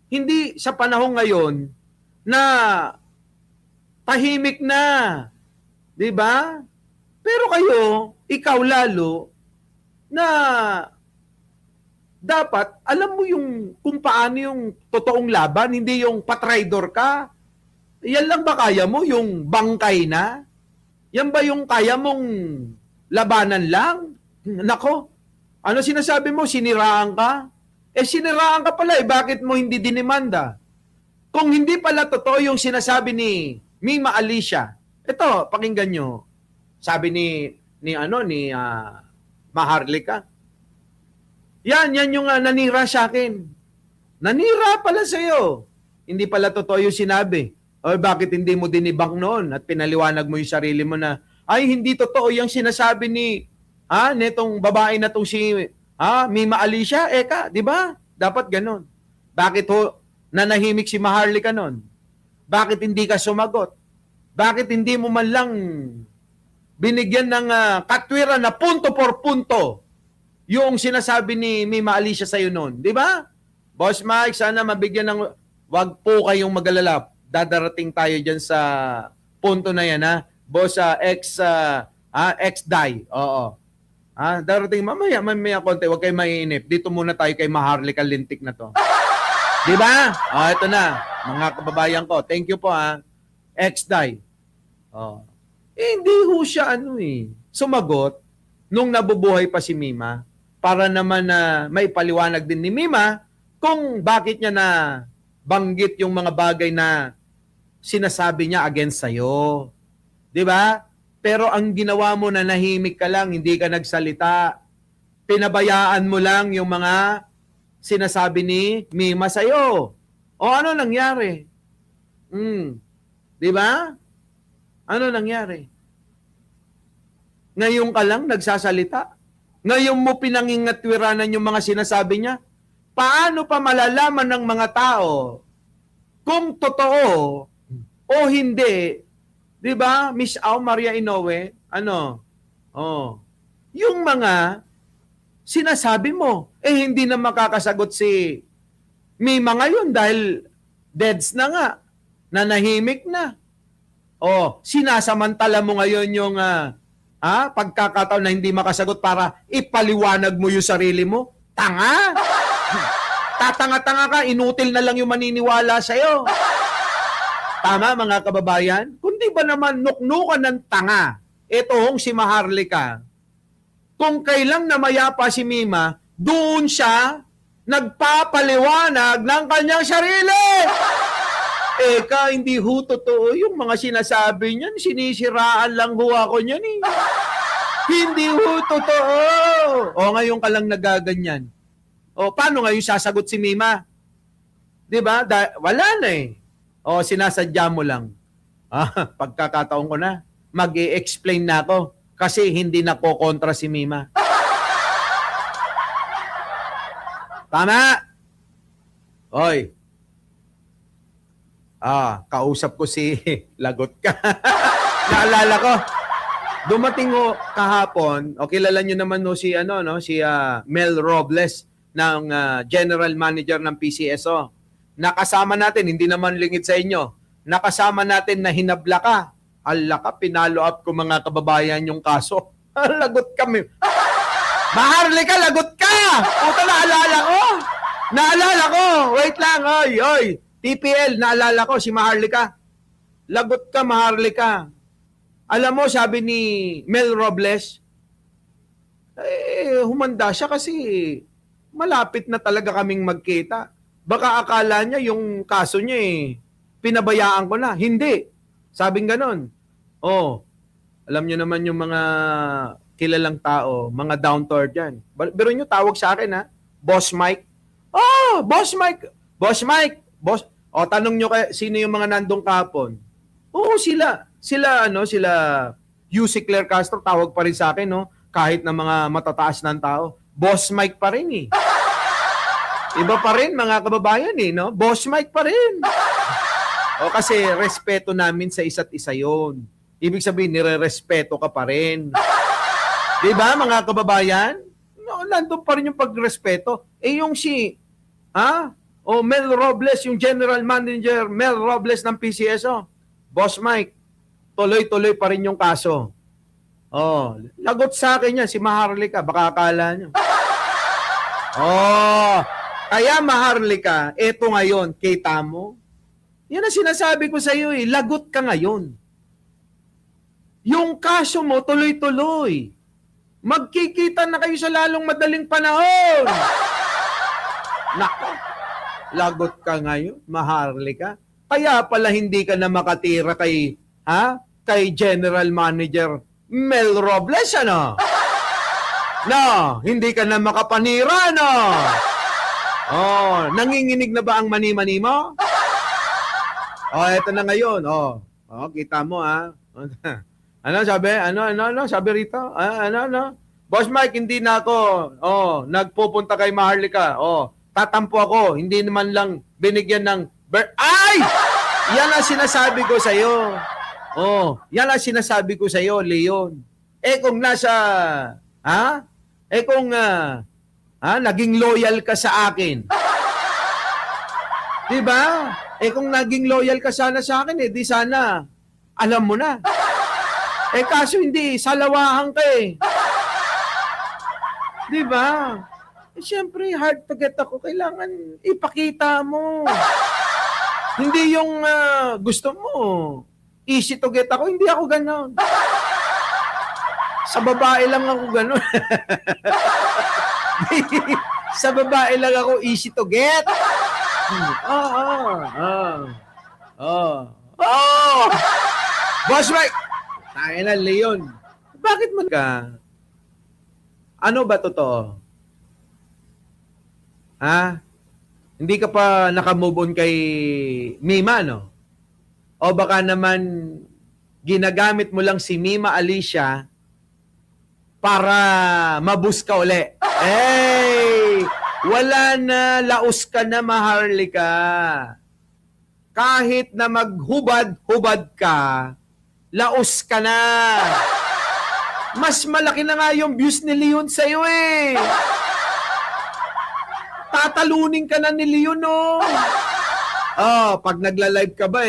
Hindi sa panahon ngayon na tahimik na. Di ba? Pero kayo, ikaw lalo, na dapat alam mo yung kung paano yung totoong laban, hindi yung patraidor ka. Yan lang ba kaya mo? Yung bangkay na? Yan ba yung kaya mong labanan lang? Nako, ano sinasabi mo? Siniraan ka? Siniraan ka pala Bakit mo hindi dinimanda? Kung hindi pala totoo yung sinasabi ni Mima Alicia, ito, pakinggan nyo. Sabi ni Maharlika. Yan yung nanira sa akin. Nanira pala sa'yo. Hindi pala totoo yung sinabi. O bakit hindi mo dinibang noon at pinaliwanag mo yung sarili mo na, ay, hindi totoo yung sinasabi ni, netong babae na tong si, Mima Alicia, di ba? Dapat ganun. Bakit nanahimik si Maharlika noon? Bakit hindi ka sumagot? Bakit hindi mo man lang binigyan ng katwiran na punto por punto yung sinasabi ni Mima Alicia sa'yo noon? Di ba? Boss Mike, sana mabigyan ng... Wag po kayong mag-alala. Dadarating tayo dyan sa punto na yan, ha? Boss ex-die. Oo. Darating mamaya konti. Huwag kayo maiinip. Dito muna tayo kay Maharlika Lintik na to. Di ba? Ito na. Mga kababayan ko. Thank you po, ha? Ex-die. Hindi ho siya sumagot nung nabubuhay pa si Mima para naman na may paliwanag din ni Mima kung bakit niya na banggit yung mga bagay na sinasabi niya against sa'yo. Di ba? Pero ang ginawa mo na nahimik ka lang, hindi ka nagsalita. Pinabayaan mo lang yung mga sinasabi ni Mima sa'yo. O ano nangyari? Di ba? Ano nangyari? Ngayon ka lang nagsasalita? Ngayon mo pinangingatwiranan yung mga sinasabi niya? Paano pa malalaman ng mga tao kung totoo o hindi? Di ba, Miss Maria Inoue? Yung mga sinasabi mo, hindi na makakasagot si Mima ngayon dahil deads na nga, nanahimik na. Sinasamantala mo ngayon yung pagkakataon na hindi makasagot para ipaliwanag mo yung sarili mo? Tanga! Tatanga-tanga ka, inutil na lang yung maniniwala sa'yo. Tama, mga kababayan? Kundi ba naman nuknukan ng tanga, hong si Maharlika, kung kailang namayapa si Mima, doon siya nagpapaliwanag ng kanyang sarili. Hindi ho totoo yung mga sinasabi niyan. Sinisiraan lang ho ako niyan eh. Hindi ho totoo. Ngayon ka lang nagaganyan. Paano ngayon sasagot si Mima? Di ba? Wala na eh. Sinasadya mo lang. Pagkakataon ko na, mag-i-explain na ako kasi hindi na ko kontra si Mima. Tama? Oy. Kausap ko si Lagot ka. Naalala ko. Dumating ho kahapon, kilala nyo naman si si Mel Robles ng General Manager ng PCSO nakasama natin, hindi naman lingid sa inyo, nakasama natin na hinabla ka. Ala ka, pinalo up ko mga kababayan yung kaso. Lagot kami. Maharlika, lagot ka! Puta, naalala ko! Naalala ko! Wait lang, oy! TPL, naalala ko, si Maharlika. Lagot ka, Maharlika. Alam mo, sabi ni Mel Robles, humanda siya kasi malapit na talaga kaming magkita. Baka akala niya yung kaso niya pinabayaan ko na. Hindi. Sabing ganon. Alam niyo naman yung mga kilalang tao, mga down to earth yan. Pero nyo, tawag sa akin Boss Mike. Boss Mike. Boss Mike. Tanong nyo sino yung mga nandong kahapon. Sila. Sila UC Claire Castro, tawag pa rin sa akin, no? Kahit na mga matataas ng tao. Boss Mike pa rin Iba pa rin, mga kababayan no? Boss Mike pa rin. Kasi respeto namin sa isa't isa yon. Ibig sabihin, nire-respeto ka pa rin. Diba, mga kababayan? Nandun pa rin yung pagrespeto. Yung Mel Robles, yung General Manager Mel Robles ng PCSO. Boss Mike, tuloy-tuloy pa rin yung kaso. Lagot sa akin yan, si Maharlika, baka akala nyo. Kaya Maharlika, eto ngayon, kita mo? Yan ang sinasabi ko sa iyo lagot ka ngayon. Yung kaso mo, tuloy-tuloy. Magkikita na kayo sa lalong madaling panahon. Nako, lagot ka ngayon, Maharlika. Kaya pala hindi ka na makatira kay General Manager Mel Robles, hindi ka na makapanira, nanginginig na ba ang mani-mani mo? Eto na ngayon, kita mo, Ano sabi? Ano sabi rito? Boss Mike, hindi na ako nagpupunta kay Maharlika. Tatampo ako. Hindi naman lang binigyan ng ay! Yan ang sinasabi ko sa iyo. Yan ang sinasabi ko sa iyo, Leon. Kung nasa kung naging loyal ka sa akin. 'Di ba? Kung naging loyal ka sana sa akin, di sana alam mo na. Kaso hindi, salawahan ka Di ba? Siyempre, hard to get ako. Kailangan ipakita mo. Hindi yung gusto mo. Easy to get ako. Hindi ako ganon. Sa babae lang ako ganon. Sa babae lang ako easy to get. Boss Mike! Tayo na, Leon. Bakit mo ka? Ano ba totoo? Hindi ka pa nakamove on kay Mima, no? O baka naman ginagamit mo lang si Mima Alicia para mabus ka uli. Wala na, laos ka na, Maharlika. Kahit na maghubad-hubad ka, laos ka na. Mas malaki na nga yung views ni Leon sa'yo Tatalunin ka na ni Leon, pag nagla-live ka ba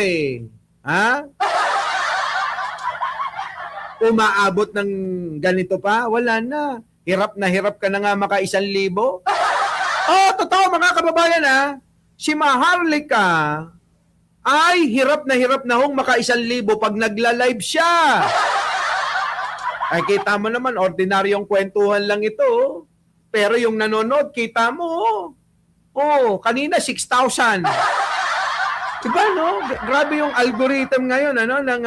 Umaabot ng ganito pa? Wala na. Hirap ka na nga maka 1,000. Totoo mga kababayan Si Maharlika ay hirap na hong maka 1,000 pag nagla-live siya. Ay kita mo naman, ordinaryong kwentuhan lang ito. Pero yung nanonood, kita mo. Kanina 6,000. Diba, no? Grabe yung algorithm ngayon, ng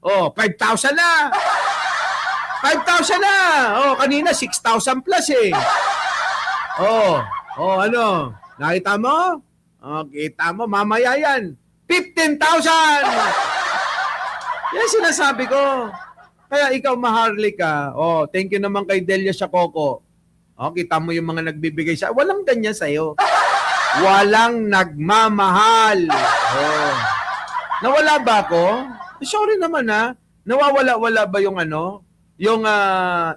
5,000 na. 5,000 na. Kanina 6,000 plus Nakita mo? Kita mo, mamaya yan. 15,000! Yan sinasabi ko. Kaya ikaw, Maharlika, thank you naman kay Delia Shacoco. Kita mo yung mga nagbibigay sa... Walang ganyan sa'yo. Walang nagmamahal. Nawala ba ako? Sorry naman Nawawala-wala ba yung yung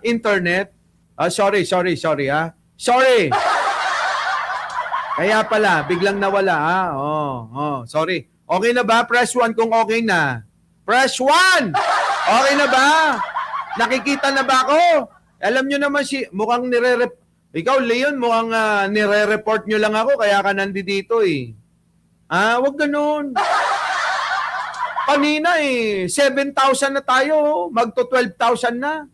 internet? Sorry. Sorry. Kaya pala, biglang nawala, ha? Sorry. Okay na ba? Press 1 kung okay na. Press 1! Okay na ba? Nakikita na ba ako? Alam nyo naman mukhang ikaw, Leon, mukhang nire-report nyo lang ako, kaya ka nandito eh. Wag ganun. Kanina 7,000 na tayo, magto 12,000 na.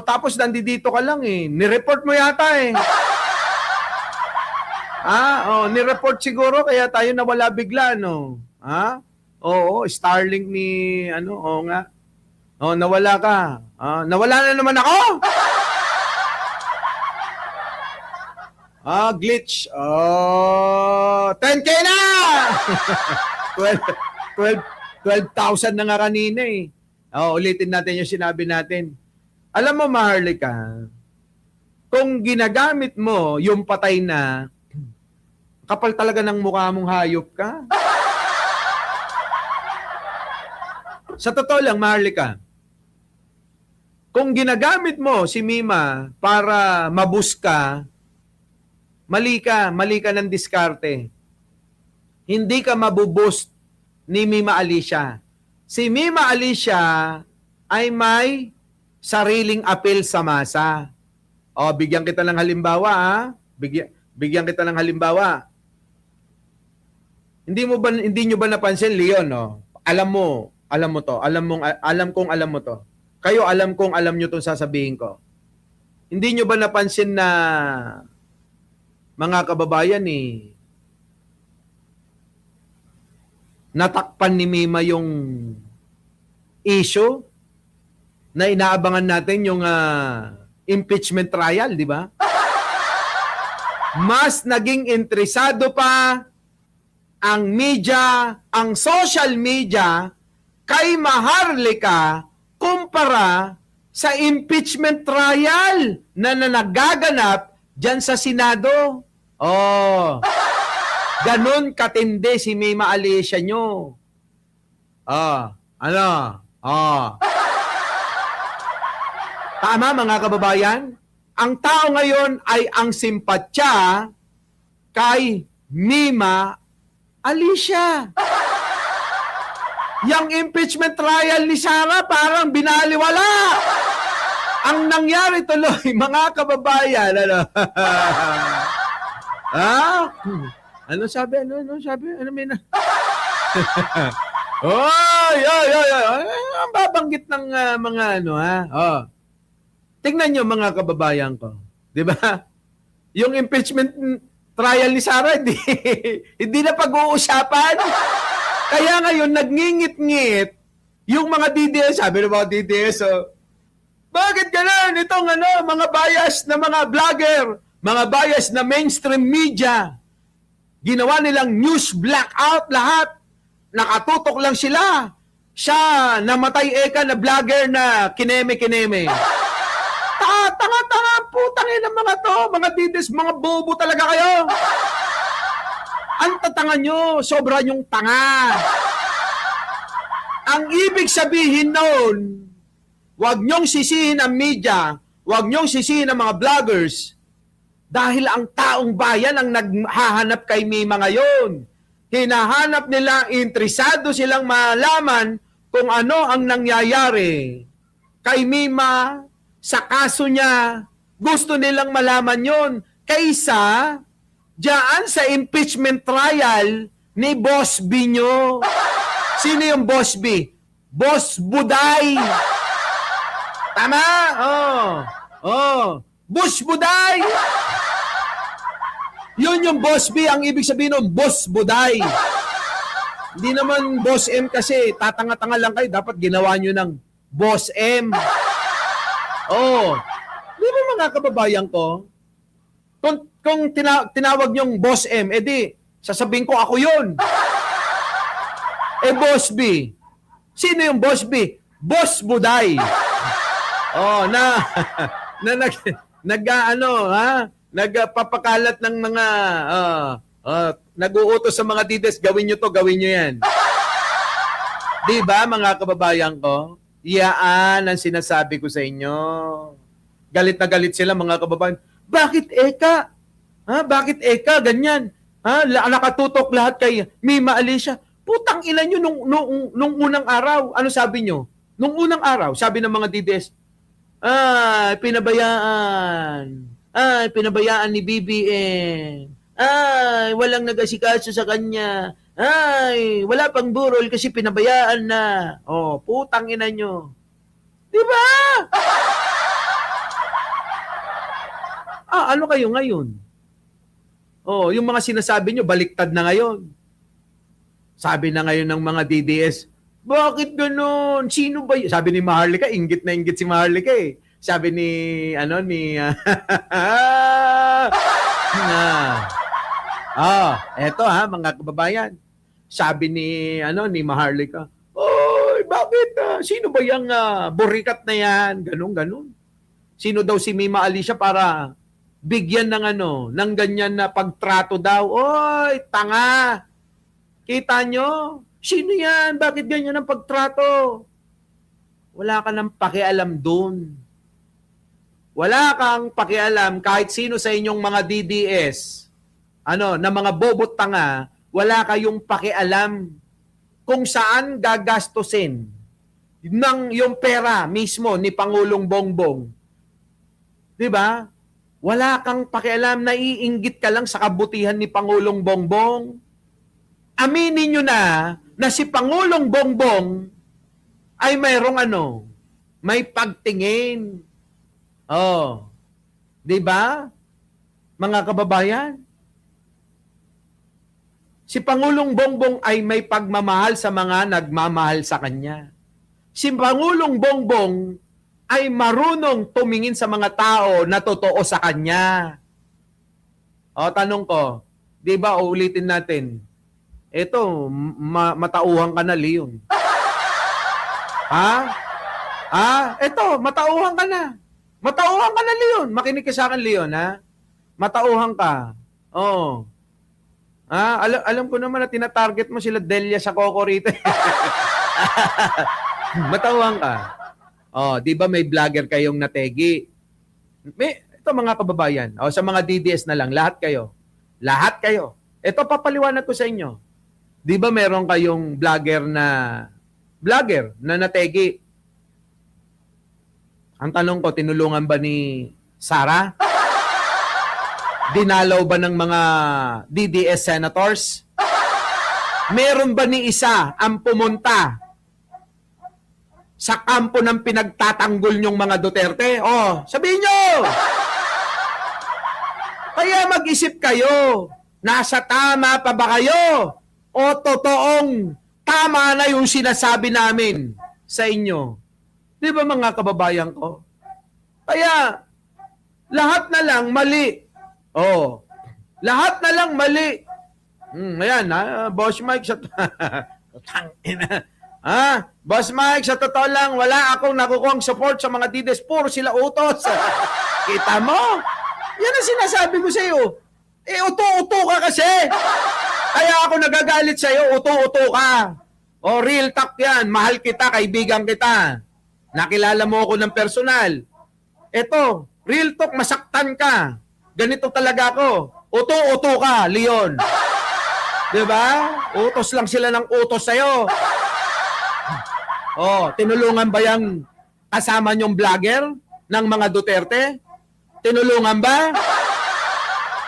Tapos nandito ka lang eh. Nireport mo yata eh. Nireport siguro kaya tayo nawala bigla, no? Oo, Starlink ni nga. Nawala ka. Nawala na naman ako. Glitch. 10K na! 12,000 na nga kanina eh. Ulitin natin yung sinabi natin. Alam mo, Maharlika, kung ginagamit mo yung patay na, kapal talaga ng mukha mong hayop ka. Sa totoo lang, Maharlika, kung ginagamit mo si Mima para maboost ka, mali ka ng diskarte. Hindi ka mabuboost ni Mima Alicia. Si Mima Alicia ay may sariling appeal sa masa. Bigyan kita ng halimbawa, ha? Bigyan kita ng halimbawa. Hindi nyo ba napansin, Leon, no? Alam mo to. Alam kong alam mo to. Kayo, alam kong alam nyo itong sasabihin ko. Hindi nyo ba napansin na mga kababayan natakpan ni Mima yung issue na inaabangan natin yung impeachment trial, di ba? Mas naging interesado pa ang media, ang social media kay Maharlika kumpara sa impeachment trial na nagaganap dyan sa Senado. Ganon katindi si Mima Alicia nyo. Tama, mga kababayan? Ang tao ngayon ay ang simpatya kay Mima Alicia. Yang impeachment trial ni Sara parang binaliwala. Ang nangyari tuloy, mga kababayan, Ano sabi? Ano may na? Ang babanggit ng mga Tingnan nyo, mga kababayan ko. Di ba? Yung impeachment trial ni Sara, hindi na pag-uusapan. Kaya ngayon, nagngingit-ngit yung mga DDS. Sabi ng mga DDS, bakit ganun? Itong mga bias na mga vlogger, mga bias na mainstream media, ginawa nilang news blackout lahat. Nakatutok lang sila. Siya, namatay na vlogger na kineme-kineme. Tanga-tanga, putangin ng mga to, mga didis, mga bobo talaga kayo. Ang tatanga nyo, sobra nyong tanga. Ang ibig sabihin noon, huwag nyong sisihin ang media, huwag nyong sisihin ang mga vloggers, dahil ang taong bayan ang naghahanap kay Mima ngayon. Hinahanap nila, interesado silang malaman kung ano ang nangyayari kay Mima sa kaso niya. Gusto nilang malaman yon kaysa diyan sa impeachment trial ni Boss B nyo. Sino yung Boss B? Boss Buday. Tama? Boss Buday. Yun yung Boss B, ang ibig sabihin ng Boss Buday. Hindi naman Boss M kasi tatanga-tanga lang kayo. Dapat ginawa nyo ng Boss M. Di ba, mga kababayan ko? Kung tinawag nyong Boss M, edi sasabihin ko ako yun. Boss B. Sino yung Boss B? Boss Buday. Nagpapakalat ng mga nag-uutos sa mga dides, gawin nyo to, gawin nyo yan. Di ba, mga kababayan ko? Iyaan ang sinasabi ko sa inyo. Galit na galit sila, mga kababayan. Bakit, Eka? Ha? Bakit Eka ganyan? Ha? Nakatutok lahat kay Mima Alicia. Putang ina nyo nung unang araw. Ano sabi nyo? Nung unang araw, sabi ng mga DDS, pinabayaan ni BBM. Walang nag-asikaso sa kanya. Wala pang burol kasi pinabayaan na. Oh, putang ina nyo. Di ba? Ano kayo ngayon? Oh, yung mga sinasabi nyo, baliktad na ngayon. Sabi na ngayon ng mga DDS, bakit ganun? Sino ba yun? Sabi ni Maharlika, inggit na inggit si Maharlika eh. Sabi ni, eto mga kababayan. Sabi ni Maharlika, oy, bakit? Sino ba yung burikat na yan? Ganun. Sino daw si Mima Alicia para bigyan ng ganyan na pagtrato daw? Oy, tanga! Kita nyo? Sino yan? Bakit ganyan ang pagtrato? Wala ka nang pakialam dun. Wala kang pakialam kahit sino sa inyong mga DDS, na mga bobot tanga, wala kayong pakialam kung saan gagastusin ng yung pera mismo ni Pangulong Bongbong. 'Di ba? Wala kang pakialam, naiinggit ka lang sa kabutihan ni Pangulong Bongbong. Aminin nyo na si Pangulong Bongbong ay mayroong may pagtingin. Oh. 'Di ba? Mga kababayan, si Pangulong Bongbong ay may pagmamahal sa mga nagmamahal sa kanya. Si Pangulong Bongbong ay marunong tumingin sa mga tao na totoo sa kanya. O, tanong ko, 'di ba, ulitin natin. Ito, matauhan ka na, Leon. Ito, matauhan ka na. Matauhan ka na, Leon. Makinig ka sa akin, Leon, ha? Matauhan ka. Oh. Alam ko naman na tinatarget mo sila Delia sa Coco rito. Matauhan ka. Oh, 'di ba may vlogger kayong nategi? Ito mga kababayan, sa mga DDS na lang, lahat kayo. Lahat kayo. Ito papaliwanag ko sa inyo. 'Di ba meron kayong vlogger na nategi? Ang tanong ko, tinulungan ba ni Sara? Dinalaw ba ng mga DDS senators? Meron ba ni isa ang pumunta sa kampo ng pinagtatanggol nyong mga Duterte? Oh, sabihin nyo! Kaya mag-isip kayo, nasa tama pa ba kayo? O totoong tama na yung sinasabi namin sa inyo? Di ba mga kababayan ko? Kaya, lahat na lang mali. Oh, lahat na lang mali. Ayan, Boss Mike, Boss Mike, sa totoo lang, wala akong nakukuhang support sa mga DDS. Puro sila utos. Kita mo? Yan ang sinasabi ko sa iyo. Uto-uto ka kasi. Kaya ako nagagalit sa iyo, uto-uto ka. O, real talk yan. Mahal kita, kaibigan kita. Nakilala mo ako ng personal. Eto, real talk, masaktan ka. Ganito talaga ako. Uto-uto ka, Leon. Diba? Utos lang sila ng utos sa'yo. Oh, tinulungan ba yung kasama niyong vlogger ng mga Duterte? Tinulungan ba?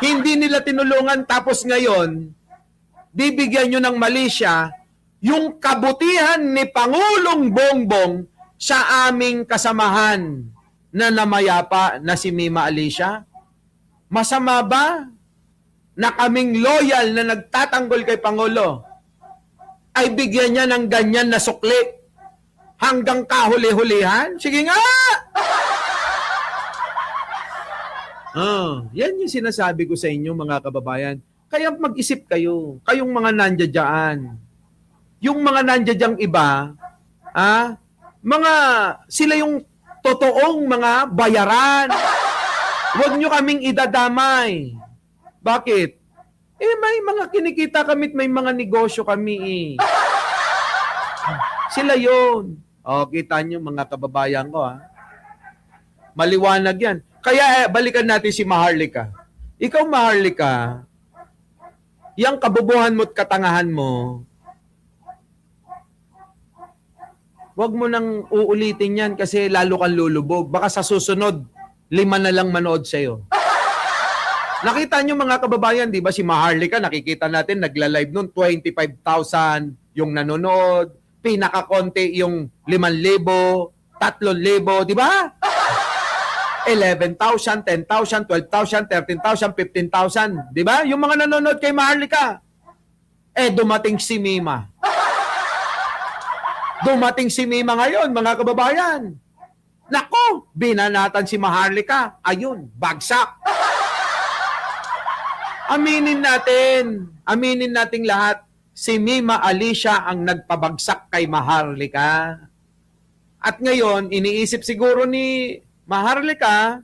Hindi nila tinulungan tapos ngayon, bibigyan nyo ng mali siya yung kabutihan ni Pangulong Bongbong sa aming kasamahan na namayapa na si Mima Alicia? Masama ba na kaming loyal na nagtatanggol kay Pangulo ay bigyan niya ng ganyan na sukli hanggang kahuli-hulihan? Sige nga! Yan yung sinasabi ko sa inyo mga kababayan. Kaya mag-isip kayo, kayong mga nandiyan. Yung mga nandiyan iba, sila yung totoong mga bayaran. Huwag nyo kaming idadamay. Bakit? May mga kinikita kami at may mga negosyo kami . Sila yon. Kita nyo mga kababayan ko . Maliwanag yan. Kaya balikan natin si Maharlika. Ikaw, Maharlika, yung kabubuhan mo't katangahan mo, wag mo nang uulitin yan kasi lalo kang lulubog. Baka sa susunod, 5 na lang manood sa'yo. Nakita nyo mga kababayan, di ba si Maharlika, nakikita natin, nagla-live noon, 25,000 yung nanonood, pinakakonti yung 5,000, 3,000, di ba? 11,000, 10,000, 12,000, 13,000, 15,000, di ba? Yung mga nanonood kay Maharlika. Dumating si Mima. Dumating si Mima ngayon, mga kababayan. Nako, binanatan si Maharlika. Ayun, bagsak. Aminin nating lahat, si Mima Alicia ang nagpabagsak kay Maharlika. At ngayon, iniisip siguro ni Maharlika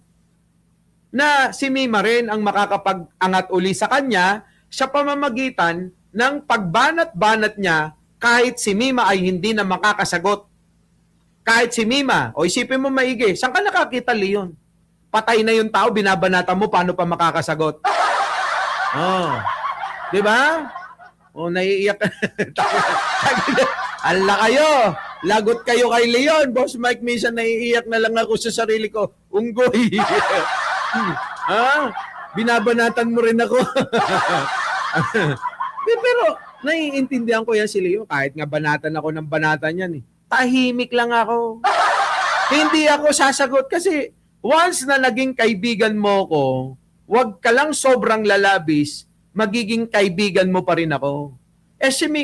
na si Mima rin ang makakapag-angat uli sa kanya sa pamamagitan ng pagbanat-banat niya kahit si Mima ay hindi na makakasagot. Kahit si Mima, o isipin mo maigi, saan ka nakakita, Leon? Patay na yung tao, binabanata mo, paano pa makakasagot? Oh. 'Di ba? Oh, naiiyak. Ala kayo. Lagot kayo kay Leon. Boss Mike, minsan naiiyak na lang ako sa sarili ko. Unggoy. Ha? Binabanatan mo rin ako. Pero naiintindihan ko yan si Leo. Kahit nga banatan ako ng banatan yan. Tahimik lang ako. Hindi ako sasagot kasi once na naging kaibigan mo ko, wag ka lang sobrang lalabis, magiging kaibigan mo pa rin ako.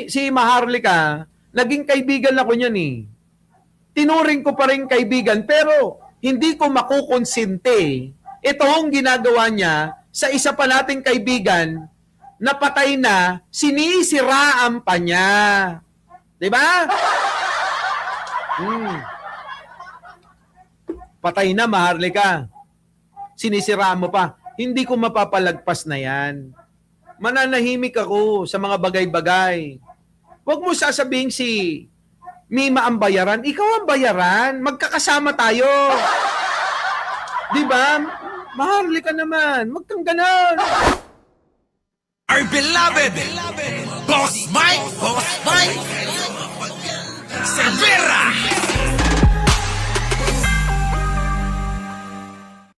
Si Maharlika, naging kaibigan ako niyan eh. Tinuring ko pa rin kaibigan, pero hindi ko makukonsinte. Ito ang ginagawa niya sa isa pa nating kaibigan na patay na, sinisiraan pa niya. Diba? Patay na, Maharlika. Sinisiraan mo pa. Hindi ko mapapalagpas na yan. Mananahimik ako sa mga bagay-bagay. Huwag mo sasabihin si Mima ang bayaran. Ikaw ang bayaran. Magkakasama tayo. Di ba? Maharlika naman. Huwag kang ganon. Our beloved Boss Mike, Boss Mike.